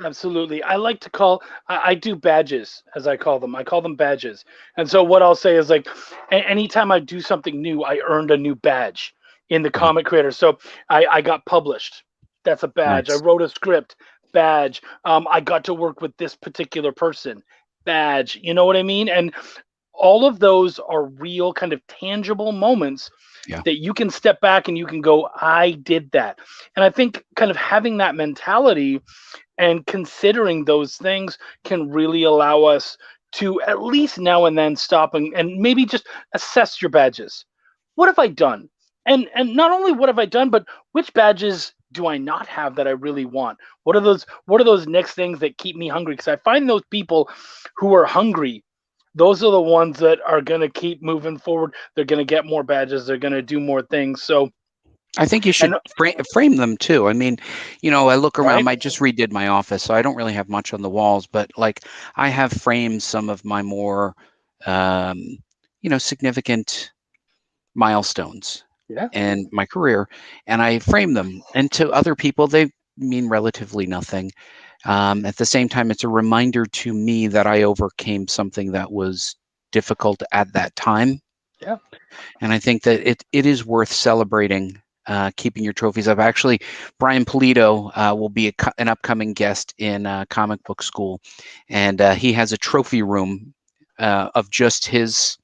Absolutely. I like to I do badges, as I call them. I call them badges. And so what I'll say is, like, anytime I do something new, I earned a new badge in the comic creator. So I got published. That's a badge. Nice. I wrote a script, badge. I got to work with this particular person, badge. You know what I mean? And all of those are real kind of tangible moments that you can step back and you can go, I did that. And I think kind of having that mentality and considering those things can really allow us to at least now and then stop and maybe just assess your badges. What have I done? And not only what have I done, but which badges do I not have that I really want? What are those next things that keep me hungry? Because I find those people who are hungry, those are the ones that are going to keep moving forward. They're going to get more badges. They're going to do more things. So I think you should frame them too. I mean, I look around, I just redid my office, so I don't really have much on the walls, but like I have framed some of my more, significant milestones in my career, and I frame them. And to other people, they mean relatively nothing. At the same time, it's a reminder to me that I overcame something that was difficult at that time. Yeah. And I think that it is worth celebrating, keeping your trophies up. Actually, Brian Polito will be an upcoming guest in Comic Book School, and he has a trophy room of just his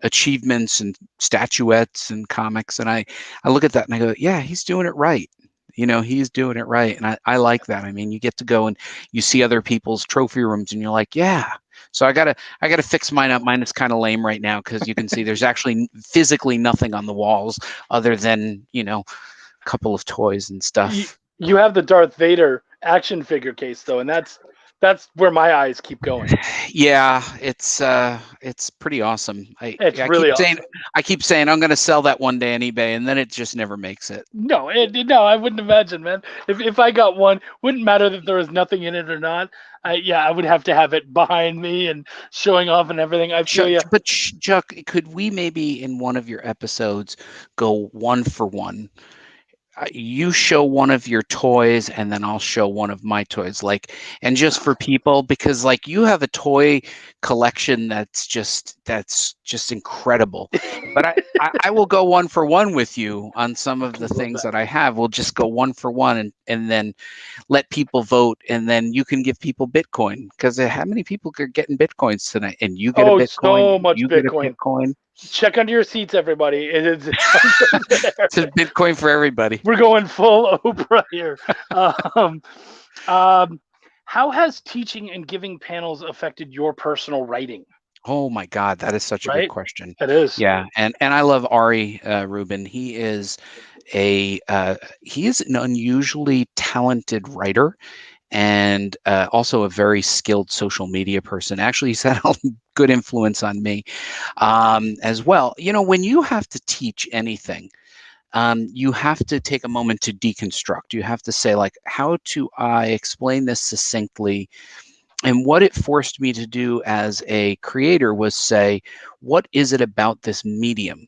achievements and statuettes and comics. And I look at that and I go, yeah, he's doing it right. He's doing it right. And I like that. I mean, you get to go and you see other people's trophy rooms and you're like, yeah. So I gotta fix mine up. Mine is kind of lame right now because you can see there's actually physically nothing on the walls other than, a couple of toys and stuff. You have the Darth Vader action figure case though, and that's where my eyes keep going. Yeah, it's pretty awesome. I keep saying I'm going to sell that one day on eBay, and then it just never makes it. No, I wouldn't imagine, man. If I got one, wouldn't matter that there was nothing in it or not. I would have to have it behind me and showing off and everything. I feel you. But Chuck, could we maybe in one of your episodes go 1 for 1? You show one of your toys and then I'll show one of my toys, and just for people, because you have a toy collection that's just incredible. But I will go 1 for 1 with you on some of the things that I have. We'll just go 1 for 1 and then let people vote, and then you can give people Bitcoin, because how many people are getting Bitcoins tonight? And you get a Bitcoin. So much you Bitcoin. Get a Bitcoin. Check under your seats, everybody. It's a Bitcoin for everybody. We're going full Oprah here. How has teaching and giving panels affected your personal writing? Oh my God, that is such a good question. It is. Yeah, and I love Ari Rubin. He is an unusually talented writer, and also a very skilled social media person. Actually, he's had a good influence on me as well. When you have to teach anything, you have to take a moment to deconstruct. You have to say, how do I explain this succinctly? And what it forced me to do as a creator was say, what is it about this medium?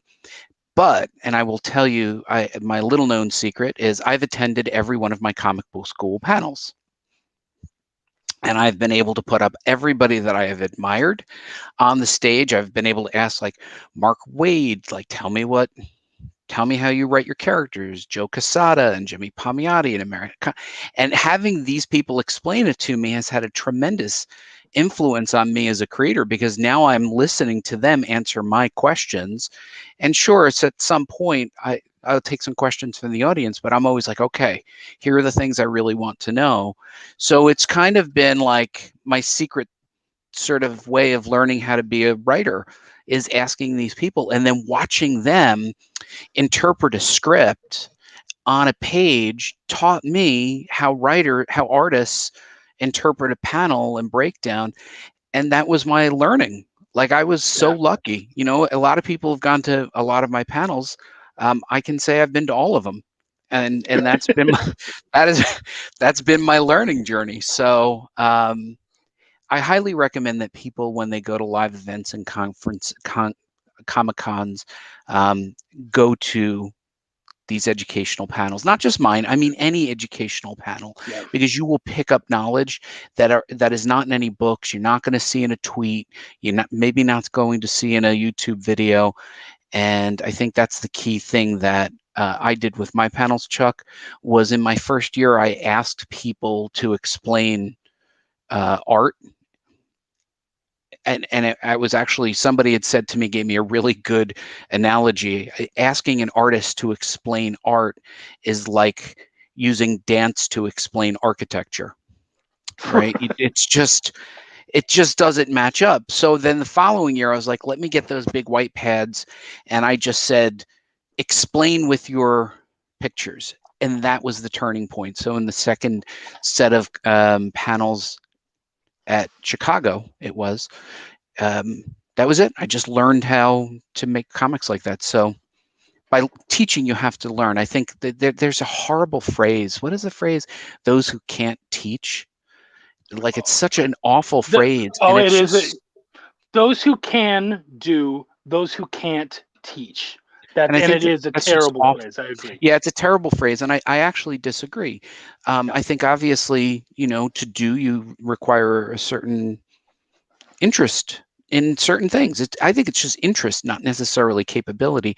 And I will tell you, my little known secret is I've attended every one of my comic book school panels. And I've been able to put up everybody that I have admired on the stage. I've been able to ask Mark Waid, tell me how you write your characters, Joe Quesada and Jimmy Palmiotti in America. And having these people explain it to me has had a tremendous influence on me as a creator, because now I'm listening to them answer my questions. And sure, it's at some point I'll take some questions from the audience, but I'm always like, okay, here are the things I really want to know. So it's kind of been like my secret sort of way of learning how to be a writer, is asking these people and then watching them interpret a script on a page taught me how artists interpret a panel and breakdown. And that was my learning. Like, I was so lucky. You know, a lot of people have gone to a lot of my panels. I can say I've been to all of them. And that's been that's been my learning journey. So I highly recommend that people, when they go to live events and Comic-Cons, go to these educational panels, not just mine. I mean, any educational panel, because you will pick up knowledge that is not in any books. You're not going to see in a tweet. You're maybe not going to see in a YouTube video. And I think that's the key thing that I did with my panels, Chuck, was in my first year, I asked people to explain art. And I was actually, somebody had said to me, gave me a really good analogy. Asking an artist to explain art is like using dance to explain architecture, right? it just doesn't match up. So then the following year, I was like, let me get those big white pads. And I just said, explain with your pictures. And that was the turning point. So in the second set of panels at Chicago, that was it. I just learned how to make comics like that. So by teaching, you have to learn. I think that there's a horrible phrase. What is the phrase? Those who can't teach. Like, it's such an awful phrase. It is. Those who can do, those who can't teach. It is a terrible phrase. I agree. Yeah, it's a terrible phrase, and I actually disagree. I think, obviously, to do, you require a certain interest in certain things. I think it's just interest, not necessarily capability.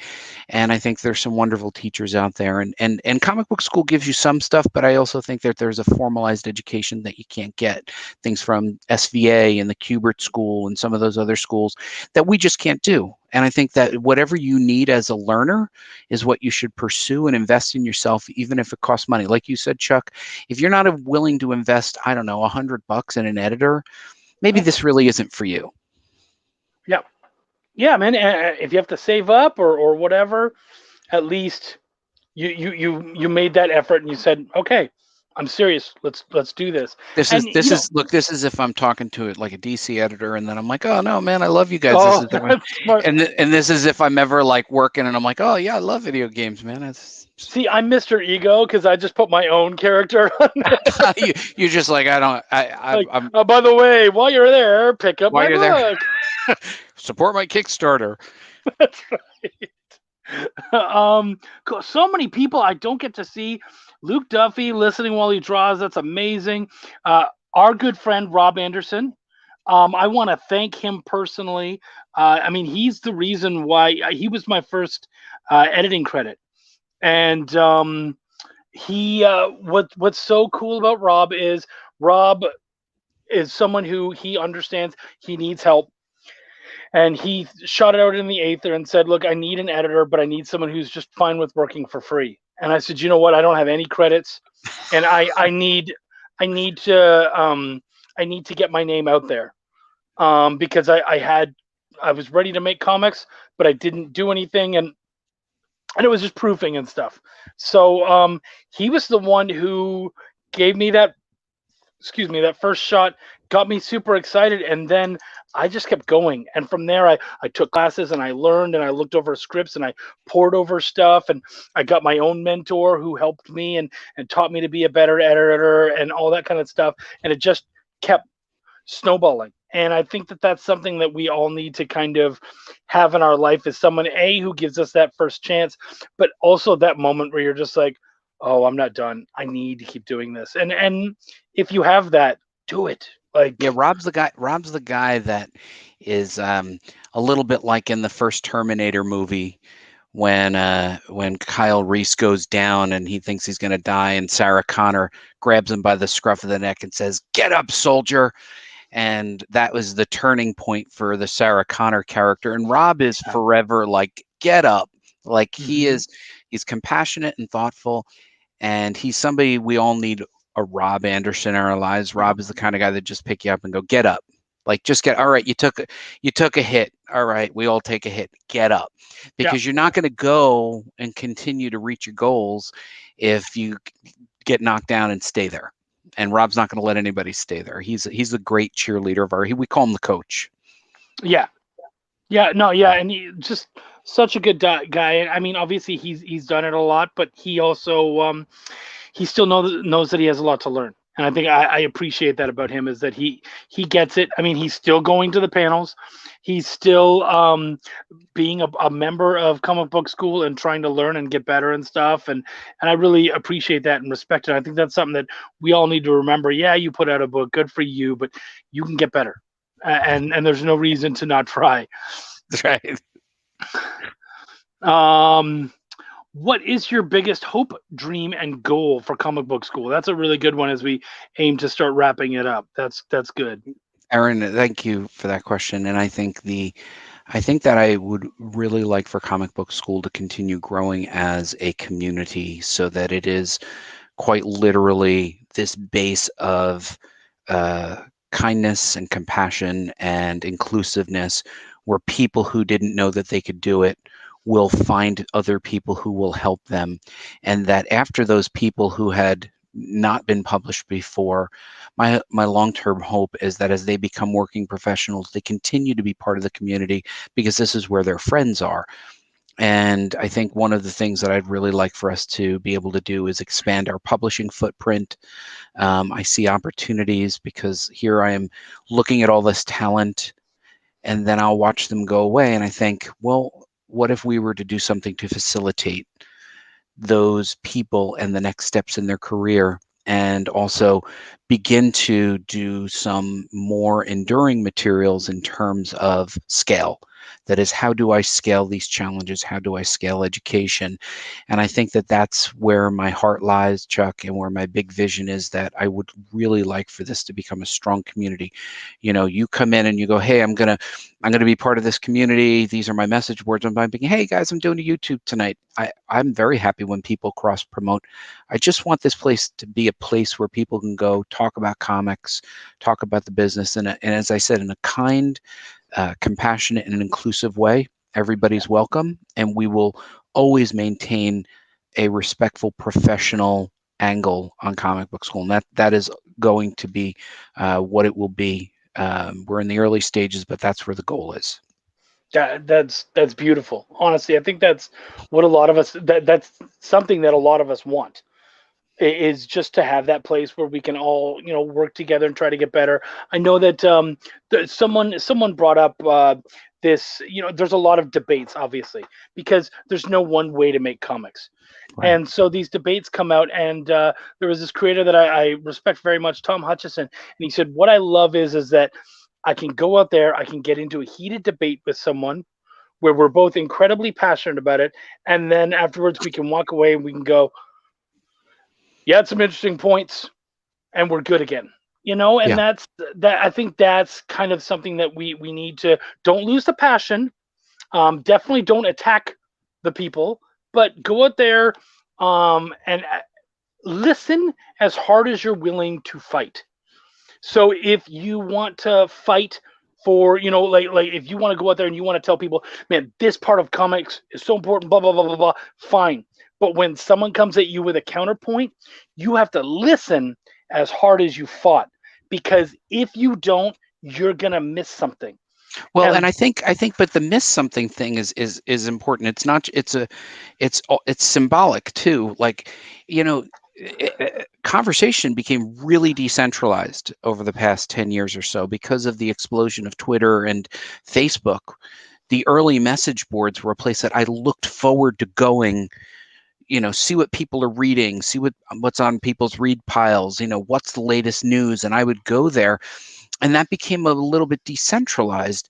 And I think there's some wonderful teachers out there. And comic book school gives you some stuff, but I also think that there's a formalized education that you can't get. Things from SVA and the Kubert School and some of those other schools that we just can't do. And I think that whatever you need as a learner is what you should pursue and invest in yourself, even if it costs money. Like you said, Chuck, if you're not willing to invest, I don't know, $100 in an editor, maybe this really isn't for you. Yeah, man. If you have to save up or whatever, at least you made that effort and you said, okay, I'm serious. Let's do this. This is if I'm talking to it like a DC editor, and then I'm like, oh no, man, I love you guys. And this is if I'm ever like working and I'm like, oh yeah, I love video games, man. See, I'm Mr. Ego because I just put my own character on there. You're just like, I'm by the way, while you're there, pick up my book. Support my Kickstarter. That's right. So many people I don't get to see. Luke Duffy listening while he draws. That's amazing. Our good friend Rob Anderson. I want to thank him personally. I mean, he's the reason why he was my first editing credit. And what's so cool about Rob is someone who he understands he needs help. And he shot it out in the aether and said, look, I need an editor, but I need someone who's just fine with working for free. And I said, you know what? I don't have any credits, and I need to get my name out there, because I was ready to make comics, but I didn't do anything, and it was just proofing and stuff. So he was the one who gave me that first shot, got me super excited, and then I just kept going. And from there, I took classes and I learned and I looked over scripts and I poured over stuff, and I got my own mentor who helped me and taught me to be a better editor and all that kind of stuff. And it just kept snowballing. And I think that that's something that we all need to kind of have in our life, is someone who gives us that first chance, but also that moment where you're just like, oh, I'm not done. I need to keep doing this. And if you have that, do it. Rob's the guy that is a little bit like in the first Terminator movie when Kyle Reese goes down and he thinks he's going to die, and Sarah Connor grabs him by the scruff of the neck and says, "Get up, soldier." and that was the turning point for the Sarah Connor character. And Rob is forever like, get up. Like he's compassionate and thoughtful, and he's somebody we all need a Rob Anderson in our lives. Rob is the kind of guy that just pick you up and go, get up. Like just get, all right, you took a hit. All right, we all take a hit. Get up. Because you're not going to go and continue to reach your goals if you get knocked down and stay there. And Rob's not going to let anybody stay there. He's a great cheerleader of we call him the coach. Yeah. Yeah, no, yeah, and he just such a good guy. I mean, obviously he's done it a lot, but he also he still knows that he has a lot to learn. And I think I appreciate that about him, is that he gets it. I mean, he's still going to the panels. He's still being a member of comic book school and trying to learn and get better and stuff. And I really appreciate that and respect it. I think that's something that we all need to remember. Yeah, you put out a book, good for you, but you can get better. And there's no reason to not try. That's right. What is your biggest hope, dream, and goal for comic book school? That's a really good one as we aim to start wrapping it up. That's good. Aaron, thank you for that question. And I think that I would really like for comic book school to continue growing as a community, so that it is quite literally this base of kindness and compassion and inclusiveness, where people who didn't know that they could do it will find other people who will help them. And that after those people who had not been published before, my long-term hope is that as they become working professionals, they continue to be part of the community, because this is where their friends are. And I think one of the things that I'd really like for us to be able to do is expand our publishing footprint. I see opportunities, because here I am looking at all this talent, and then I'll watch them go away, and I think, well, what if we were to do something to facilitate those people and the next steps in their career, and also begin to do some more enduring materials in terms of scale? That is, how do I scale these challenges? How do I scale education? And I think that that's where my heart lies, Chuck, and where my big vision is, that I would really like for this to become a strong community. You know, you come in and you go, hey, I'm gonna be part of this community. These are my message boards. I'm thinking, hey guys, I'm doing a YouTube tonight. I'm very happy when people cross promote. I just want this place to be a place where people can go talk about comics, talk about the business, and as I said, in a kind, compassionate, and inclusive way. Everybody's welcome, and we will always maintain a respectful, professional angle on comic book school, and that is going to be what it will be. We're in the early stages, but that's where the goal is. That's beautiful. Honestly, I think that's what a lot of us, that's something that a lot of us want, is just to have that place where we can all, work together and try to get better. I know that someone brought up this, there's a lot of debates, obviously, because there's no one way to make comics. Right. And so these debates come out, and there was this creator that I respect very much, Tom Hutchison, and he said, what I love is that I can go out there, I can get into a heated debate with someone where we're both incredibly passionate about it, and then afterwards we can walk away and we can go, you had some interesting points, and we're good again. And that's that. I think that's kind of something that we need to, don't lose the passion. Definitely don't attack the people, but go out there and listen as hard as you're willing to fight. So if you want to fight for, like if you want to go out there and you want to tell people, man, this part of comics is so important, blah, blah, blah, blah, blah, fine. But when someone comes at you with a counterpoint, you have to listen as hard as you fought, because if you don't, you're going to miss something. Well, and I think, but the miss something thing is important. It's not, it's symbolic too. Like, conversation became really decentralized over the past 10 years or so because of the explosion of Twitter and Facebook. The early message boards were a place that I looked forward to going, see what people are reading, see what's on people's read piles, what's the latest news. And I would go there, and that became a little bit decentralized.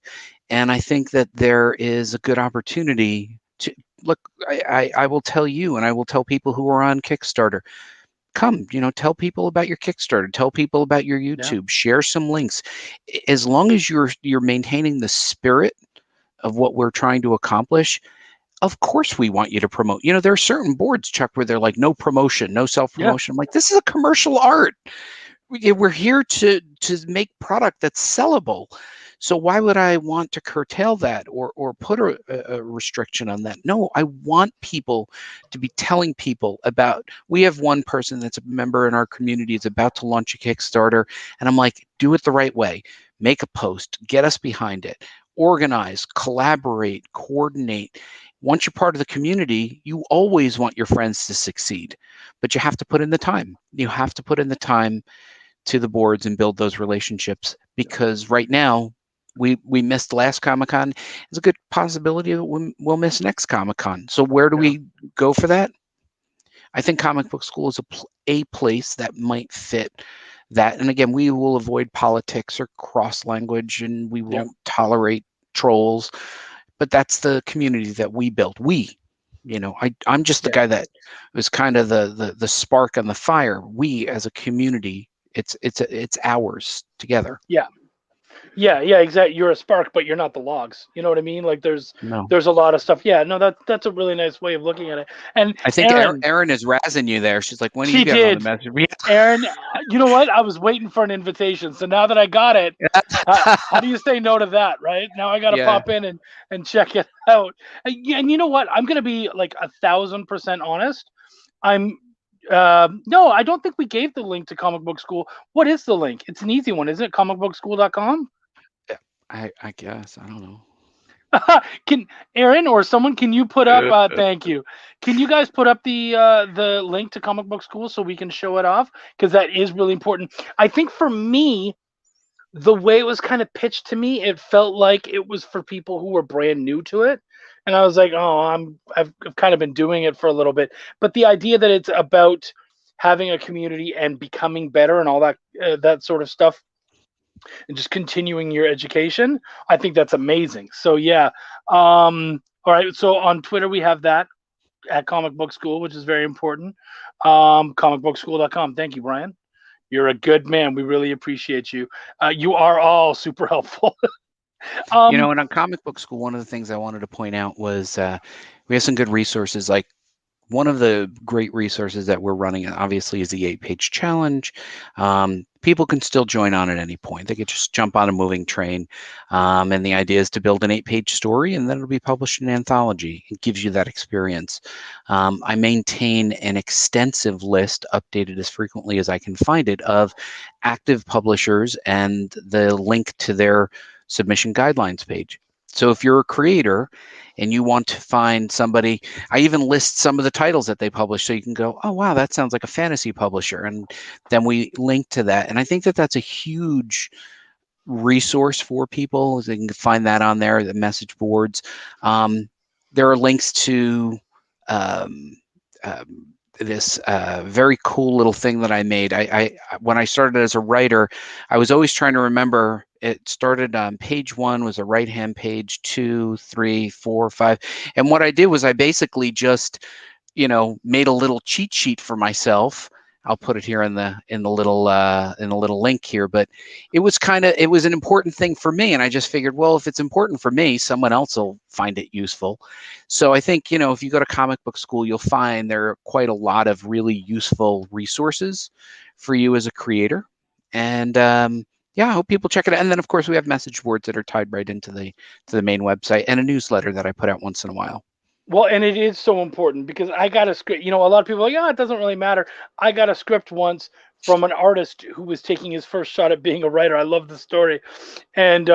And I think that there is a good opportunity to look. I will tell you, and I will tell people who are on Kickstarter, come, tell people about your Kickstarter, tell people about your YouTube, share some links. As long as you're maintaining the spirit of what we're trying to accomplish, of course we want you to promote. There are certain boards, Chuck, where they're like, no promotion, no self-promotion. I'm like, this is a commercial art. We're here to make product that's sellable. So why would I want to curtail that or put a restriction on that? No, I want people to be telling people about. We have one person that's a member in our community is about to launch a Kickstarter, and I'm like, do it the right way. Make a post, get us behind it, organize, collaborate, coordinate. Once you're part of the community, you always want your friends to succeed, but you have to put in the time. You have to put in the time to the boards and build those relationships, because right now we missed last Comic-Con. There's a good possibility that we'll miss next Comic-Con. So where do we go for that? I think Comic Book School is a place that might fit that. And again, we will avoid politics or cross language, and we won't tolerate trolls. But that's the community that we built. I'm just the guy that was kind of the spark on the fire. We as a community, it's ours together. Yeah, exactly. You're a spark, but you're not the logs. You know what I mean? Like there's a lot of stuff. Yeah, no, that's a really nice way of looking at it. And I think Erin is razzing you there. She's like, when are you getting on the message? Erin, you know what? I was waiting for an invitation. So now that I got it, how do you say no to that, right? Now I got to pop in and check it out. And you know what? I'm going to be like 1,000% honest. No, I don't think we gave the link to Comic Book School. What is the link? It's an easy one, isn't it? comicbookschool.com? I guess. I don't know. Can Erin or someone, can you put up thank you. Can you guys put up the link to Comic Book School so we can show it off? Because that is really important. I think for me, the way it was kind of pitched to me, it felt like it was for people who were brand new to it. And I was like, I've kind of been doing it for a little bit. But the idea that it's about having a community and becoming better and all that that sort of stuff, and just continuing your education, I think that's amazing. So all right. So on Twitter we have that at Comic Book School, which is very important. Comicbookschool.com. Thank you, Brian. You're a good man. We really appreciate you. You are all super helpful. And on Comic Book School, one of the things I wanted to point out was we have some good resources. Like one of the great resources that we're running, obviously, is the 8-page challenge. People can still join on at any point. They could just jump on a moving train. And the idea is to build an 8-page story, and then it'll be published in an anthology. It gives you that experience. I maintain an extensive list, updated as frequently as I can find it, of active publishers and the link to their submission guidelines page. So if you're a creator and you want to find somebody, I even list some of the titles that they publish, so you can go, oh wow, that sounds like a fantasy publisher, and then we link to that. And I think that that's a huge resource for people. They can find that on there, the message boards. There are links to this very cool little thing that I made. I when I started as a writer, I was always trying to remember. It started on page 1 was a right-hand page, 2, 3, 4, 5, and what I did was I basically just, made a little cheat sheet for myself. I'll put it here in the little link here, but it was an important thing for me, and I just figured, well, if it's important for me, someone else will find it useful. So I think, if you go to Comic Book School, you'll find there are quite a lot of really useful resources for you as a creator, and I hope people check it out. And then, of course, we have message boards that are tied right into the main website, and a newsletter that I put out once in a while. Well, and it is so important because I got a script. A lot of people are like, it doesn't really matter. I got a script once from an artist who was taking his first shot at being a writer. I love the story. And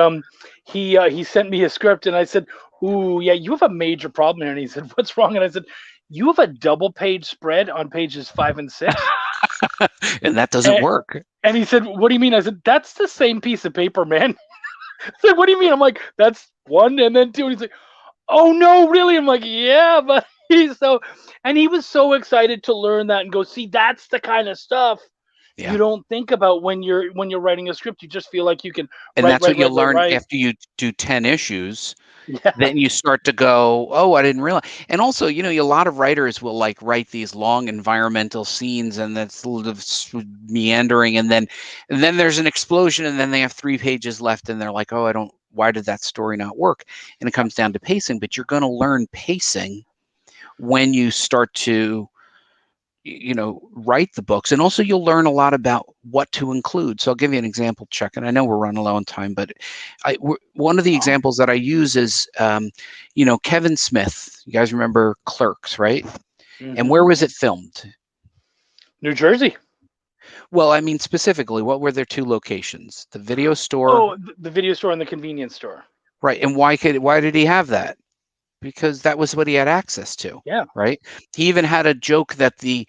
he sent me a script, and I said, ooh, yeah, you have a major problem here. And he said, what's wrong? And I said, you have a double-page spread on pages 5 and 6. And that doesn't work. And he said, what do you mean? I said, that's the same piece of paper, man. I said, what do you mean? I'm like, that's 1 and then 2. And he's like, oh no, really? I'm like, yeah, but he was so excited to learn that and go, see, that's the kind of stuff you don't think about when you're writing a script. You just feel like you can. And that's what you'll learn after you do 10 issues. Yeah. then you start to go, oh, I didn't realize. And also, you know, a lot of writers will like write these long environmental scenes, and that's a little meandering, and then there's an explosion, and then they have 3 pages left, and they're like, oh, why did that story not work? And it comes down to pacing. But you're going to learn pacing when you start to, you know, write the books. And also you'll learn a lot about what to include. So I'll give you an example, Chuck, and I know we're running low on time, but one of the examples that I use is, you know, Kevin Smith. You guys remember Clerks, right? Mm-hmm. And where was it filmed? New Jersey. Well, I mean, specifically, what were their 2 locations? The video store. Oh, the video store and the convenience store. Right. And why did he have that? Because that was what he had access to. Yeah. Right. He even had a joke that the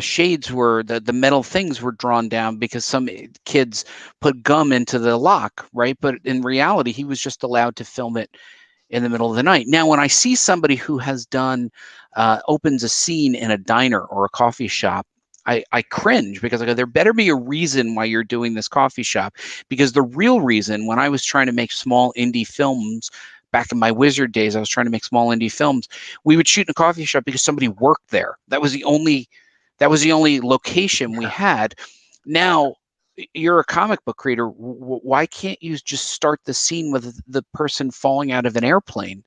shades were, the metal things were drawn down because some kids put gum into the lock. Right. But in reality, he was just allowed to film it in the middle of the night. Now, when I see somebody who has done, opens a scene in a diner or a coffee shop, I cringe, because I go, there better be a reason why you're doing this coffee shop. Because the real reason, when I was trying to make small indie films, back in my Wizard days, I was trying to make small indie films. We would shoot in a coffee shop because somebody worked there. That was the only location we had. Now, you're a comic book creator. Why can't you just start the scene with the person falling out of an airplane?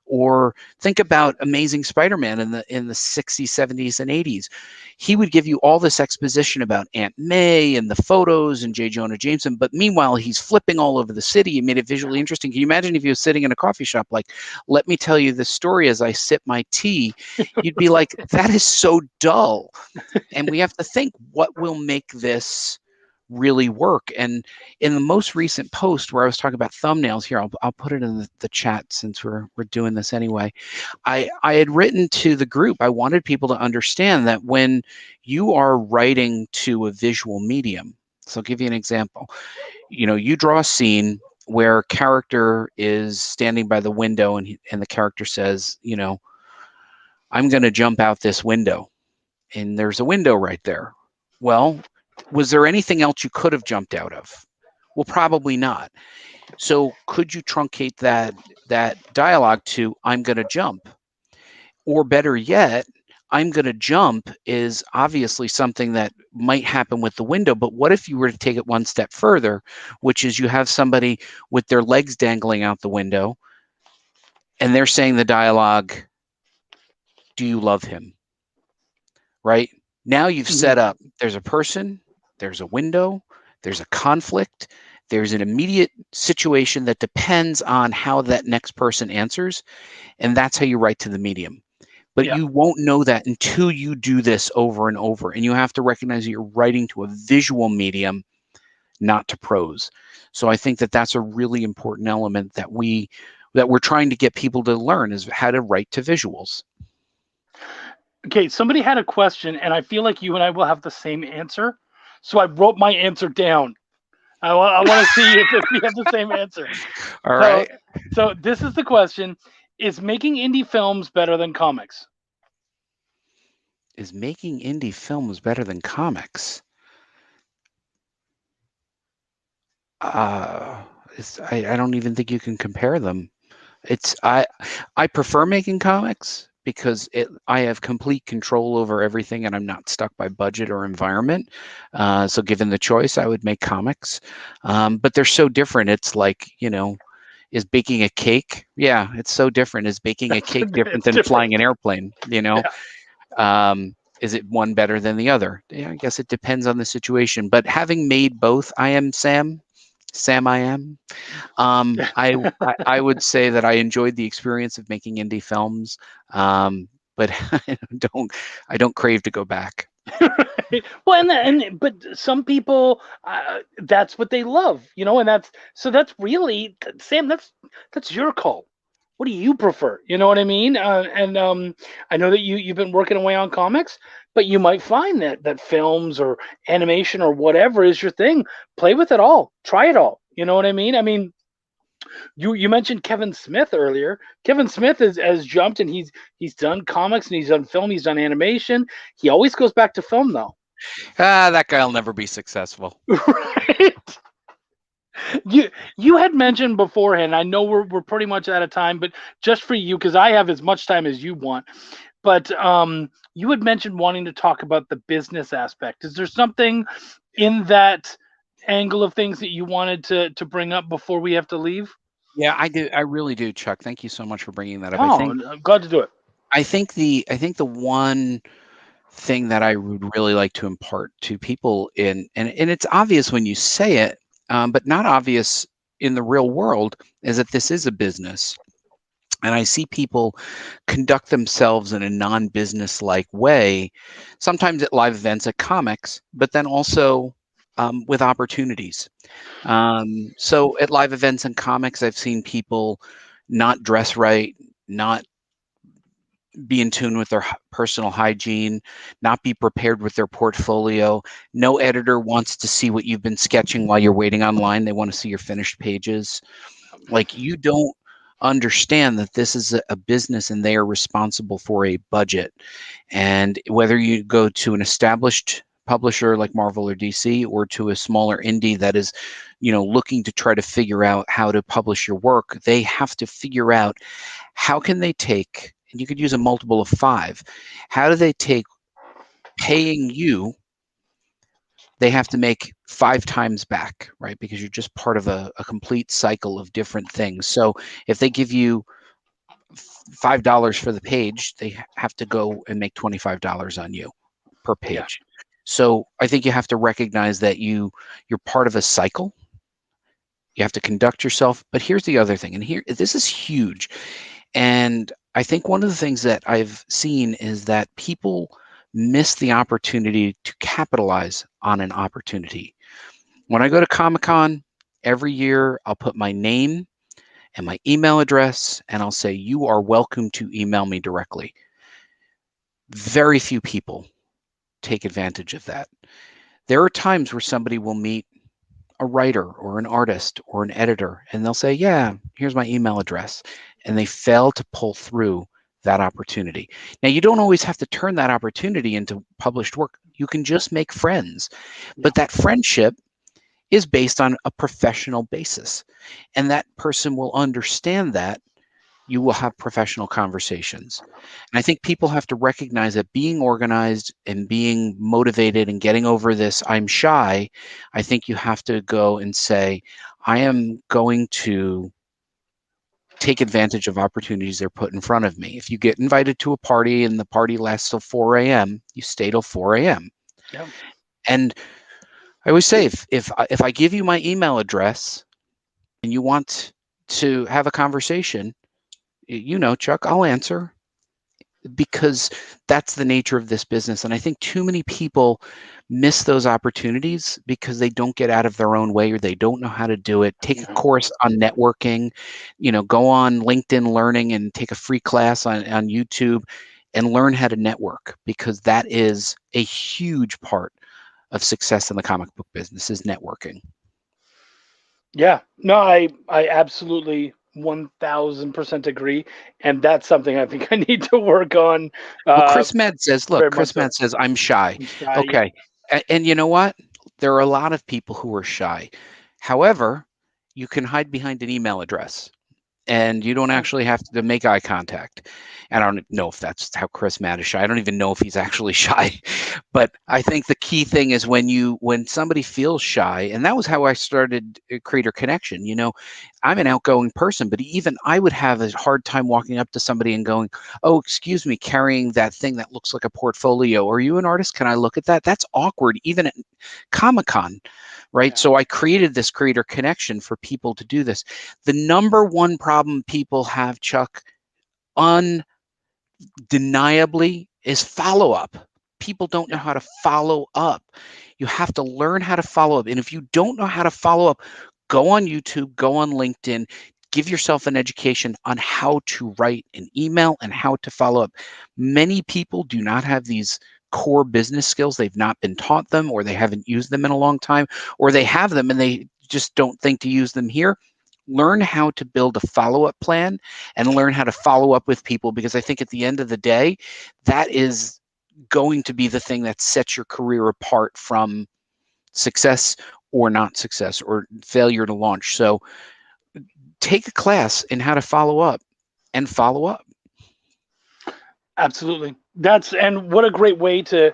Or think about Amazing Spider-Man in the 60s, 70s, and 80s. He would give you all this exposition about Aunt May and the photos and J. Jonah Jameson, but meanwhile, he's flipping all over the city. He made it visually interesting. Can you imagine if he was sitting in a coffee shop, like, let me tell you the story as I sip my tea? You'd be like, that is so dull. And we have to think, what will make this really work? And in the most recent post where I was talking about thumbnails, here, I'll put it in the chat since we're doing this anyway. I had written to the group, I wanted people to understand that when you are writing to a visual medium, so I'll give you an example. You know, you draw a scene where a character is standing by the window, and the character says, you know, I'm going to jump out this window, and there's a window right there. Well, was there anything else you could have jumped out of? Well, probably not. So could you truncate that dialogue to, I'm going to jump? Or better yet, I'm going to jump is obviously something that might happen with the window, but what if you were to take it one step further, which is you have somebody with their legs dangling out the window, and they're saying the dialogue, do you love him? Right? Now you've set up, there's a person, there's a window, there's a conflict, there's an immediate situation that depends on how that next person answers, and that's how you write to the medium. But you won't know that until you do this over and over, and you have to recognize that you're writing to a visual medium, not to prose. So I think that that's a really important element that we're trying to get people to learn, is how to write to visuals. Okay, somebody had a question, and I feel like you and I will have the same answer. So I wrote my answer down. I want to see if we have the same answer. All right. So this is the question. Is making indie films better than comics? Is making indie films better than comics? I don't even think you can compare them. I prefer making comics because I have complete control over everything, and I'm not stuck by budget or environment. So given the choice, I would make comics. But they're so different. It's like, you know, is baking a cake? Yeah, it's so different. Is baking a cake different than flying an airplane? You know, is it one better than the other? Yeah, I guess it depends on the situation. But having made both, I am Sam. I would say that I enjoyed the experience of making indie films, but I don't crave to go back. Well, but some people, that's what they love, you know, and that's really, Sam, that's your call. What do you prefer? You know what I mean? I know that you've been working away on comics, but you might find that films or animation or whatever is your thing. Play with it all. Try it all. You know what I mean? I mean, you mentioned Kevin Smith earlier. Kevin Smith has jumped, and he's done comics, and he's done film, he's done animation. He always goes back to film, though. That guy'll never be successful. Right. You had mentioned beforehand. I know we're pretty much out of time, but just for you, because I have as much time as you want. But you had mentioned wanting to talk about the business aspect. Is there something in that angle of things that you wanted to bring up before we have to leave? Yeah, I do. I really do, Chuck. Thank you so much for bringing that up. Oh, I'm glad to do it. I think the one thing that I would really like to impart to people and it's obvious when you say it, but not obvious in the real world, is that this is a business. And I see people conduct themselves in a non-business like way, sometimes at live events at comics, but then also with opportunities. So at live events and comics, I've seen people not dress right, not be in tune with their personal hygiene, not be prepared with their portfolio. No editor wants to see what you've been sketching while you're waiting online. They want to see your finished pages. Like, you don't understand that this is a business and they are responsible for a budget. And whether you go to an established publisher like Marvel or DC, or to a smaller indie that is, looking to try to figure out how to publish your work, they have to figure out how can they take, and you could use a multiple of 5, how do they take paying you, they have to make 5 times back, right? Because you're just part of a complete cycle of different things. So if they give you $5 for the page, they have to go and make $25 on you per page. Yeah. So I think you have to recognize that you're part of a cycle. You have to conduct yourself. But here's the other thing, and this is huge. And I think one of the things that I've seen is that people miss the opportunity to capitalize on an opportunity. When I go to Comic-Con every year, I'll put my name and my email address, and I'll say, you are welcome to email me directly. Very few people take advantage of that. There are times where somebody will meet a writer or an artist or an editor, and they'll say, yeah, here's my email address. And they fail to pull through that opportunity. Now, you don't always have to turn that opportunity into published work. You can just make friends, but that friendship is based on a professional basis, and that person will understand that. You will have professional conversations. And I think people have to recognize that being organized and being motivated and getting over this, I'm shy, I think you have to go and say, I am going to take advantage of opportunities they're put in front of me. If you get invited to a party and the party lasts till 4 a.m., you stay till 4 a.m. Yeah. And I always say, if I give you my email address and you want to have a conversation, Chuck, I'll answer, because that's the nature of this business. And I think too many people miss those opportunities because they don't get out of their own way, or they don't know how to do it. Take a course on networking, go on LinkedIn Learning and take a free class on YouTube and learn how to network, because that is a huge part of success in the comic book business, is networking. Yeah, no, I absolutely 1000% agree, and that's something I think I need to work on. Well, Chris Med says, I'm shy. I'm shy. Okay. Yeah. And you know what? There are a lot of people who are shy. However, you can hide behind an email address, and you don't actually have to make eye contact. And I don't know if that's how Chris Matt is shy. I don't even know if he's actually shy. But I think the key thing is when somebody feels shy, and that was how I started Creator Connection. I'm an outgoing person, but even I would have a hard time walking up to somebody and going, oh, excuse me, carrying that thing that looks like a portfolio. Are you an artist? Can I look at that? That's awkward, even at Comic-Con. Right. Yeah. So I created this Creator Connection for people to do this. The number one problem people have, Chuck, undeniably, is follow-up. People don't know how to follow up. You have to learn how to follow up. And if you don't know how to follow up, go on YouTube, go on LinkedIn, give yourself an education on how to write an email and how to follow up. Many people do not have these core business skills. They've not been taught them, or they haven't used them in a long time, or they have them and they just don't think to use them here. Learn how to build a follow-up plan and learn how to follow up with people, because I think at the end of the day, that is going to be the thing that sets your career apart from success or not success or failure to launch. So take a class in how to follow up and follow up. Absolutely. And what a great way to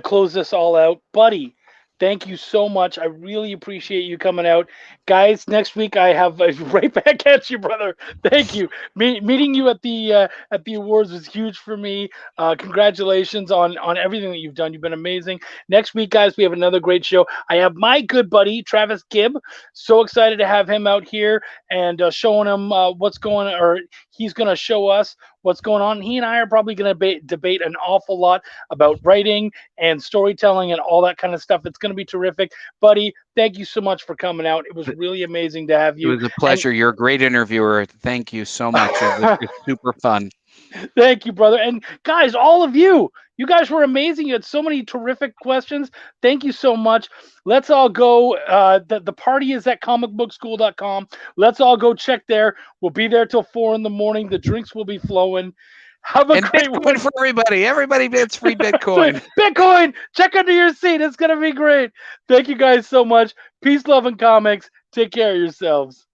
close this all out. Buddy, thank you so much. I really appreciate you coming out. Guys, next week I have right back at you, brother. Thank you. Meeting you at the awards was huge for me. Congratulations on everything that you've done. You've been amazing. Next week, guys, we have another great show. I have my good buddy Travis Gibb. So excited to have him out here and showing him what's going on, or he's going to show us what's going on. He and I are probably going to debate an awful lot about writing and storytelling and all that kind of stuff. It's going to be terrific. Buddy, thank you so much for coming out. It was really amazing to have you. It was a pleasure. You're a great interviewer. Thank you so much. It was super fun. Thank you, brother. And guys, all of you guys were amazing. You had so many terrific questions. Thank you so much. Let's all go. The party is at comicbookschool.com. Let's all go check there. We'll be there till 4 a.m. The drinks will be flowing. Have a great Bitcoin one for everybody. Everybody gets free Bitcoin. Bitcoin. Check under your seat. It's going to be great. Thank you guys so much. Peace, love, and comics. Take care of yourselves.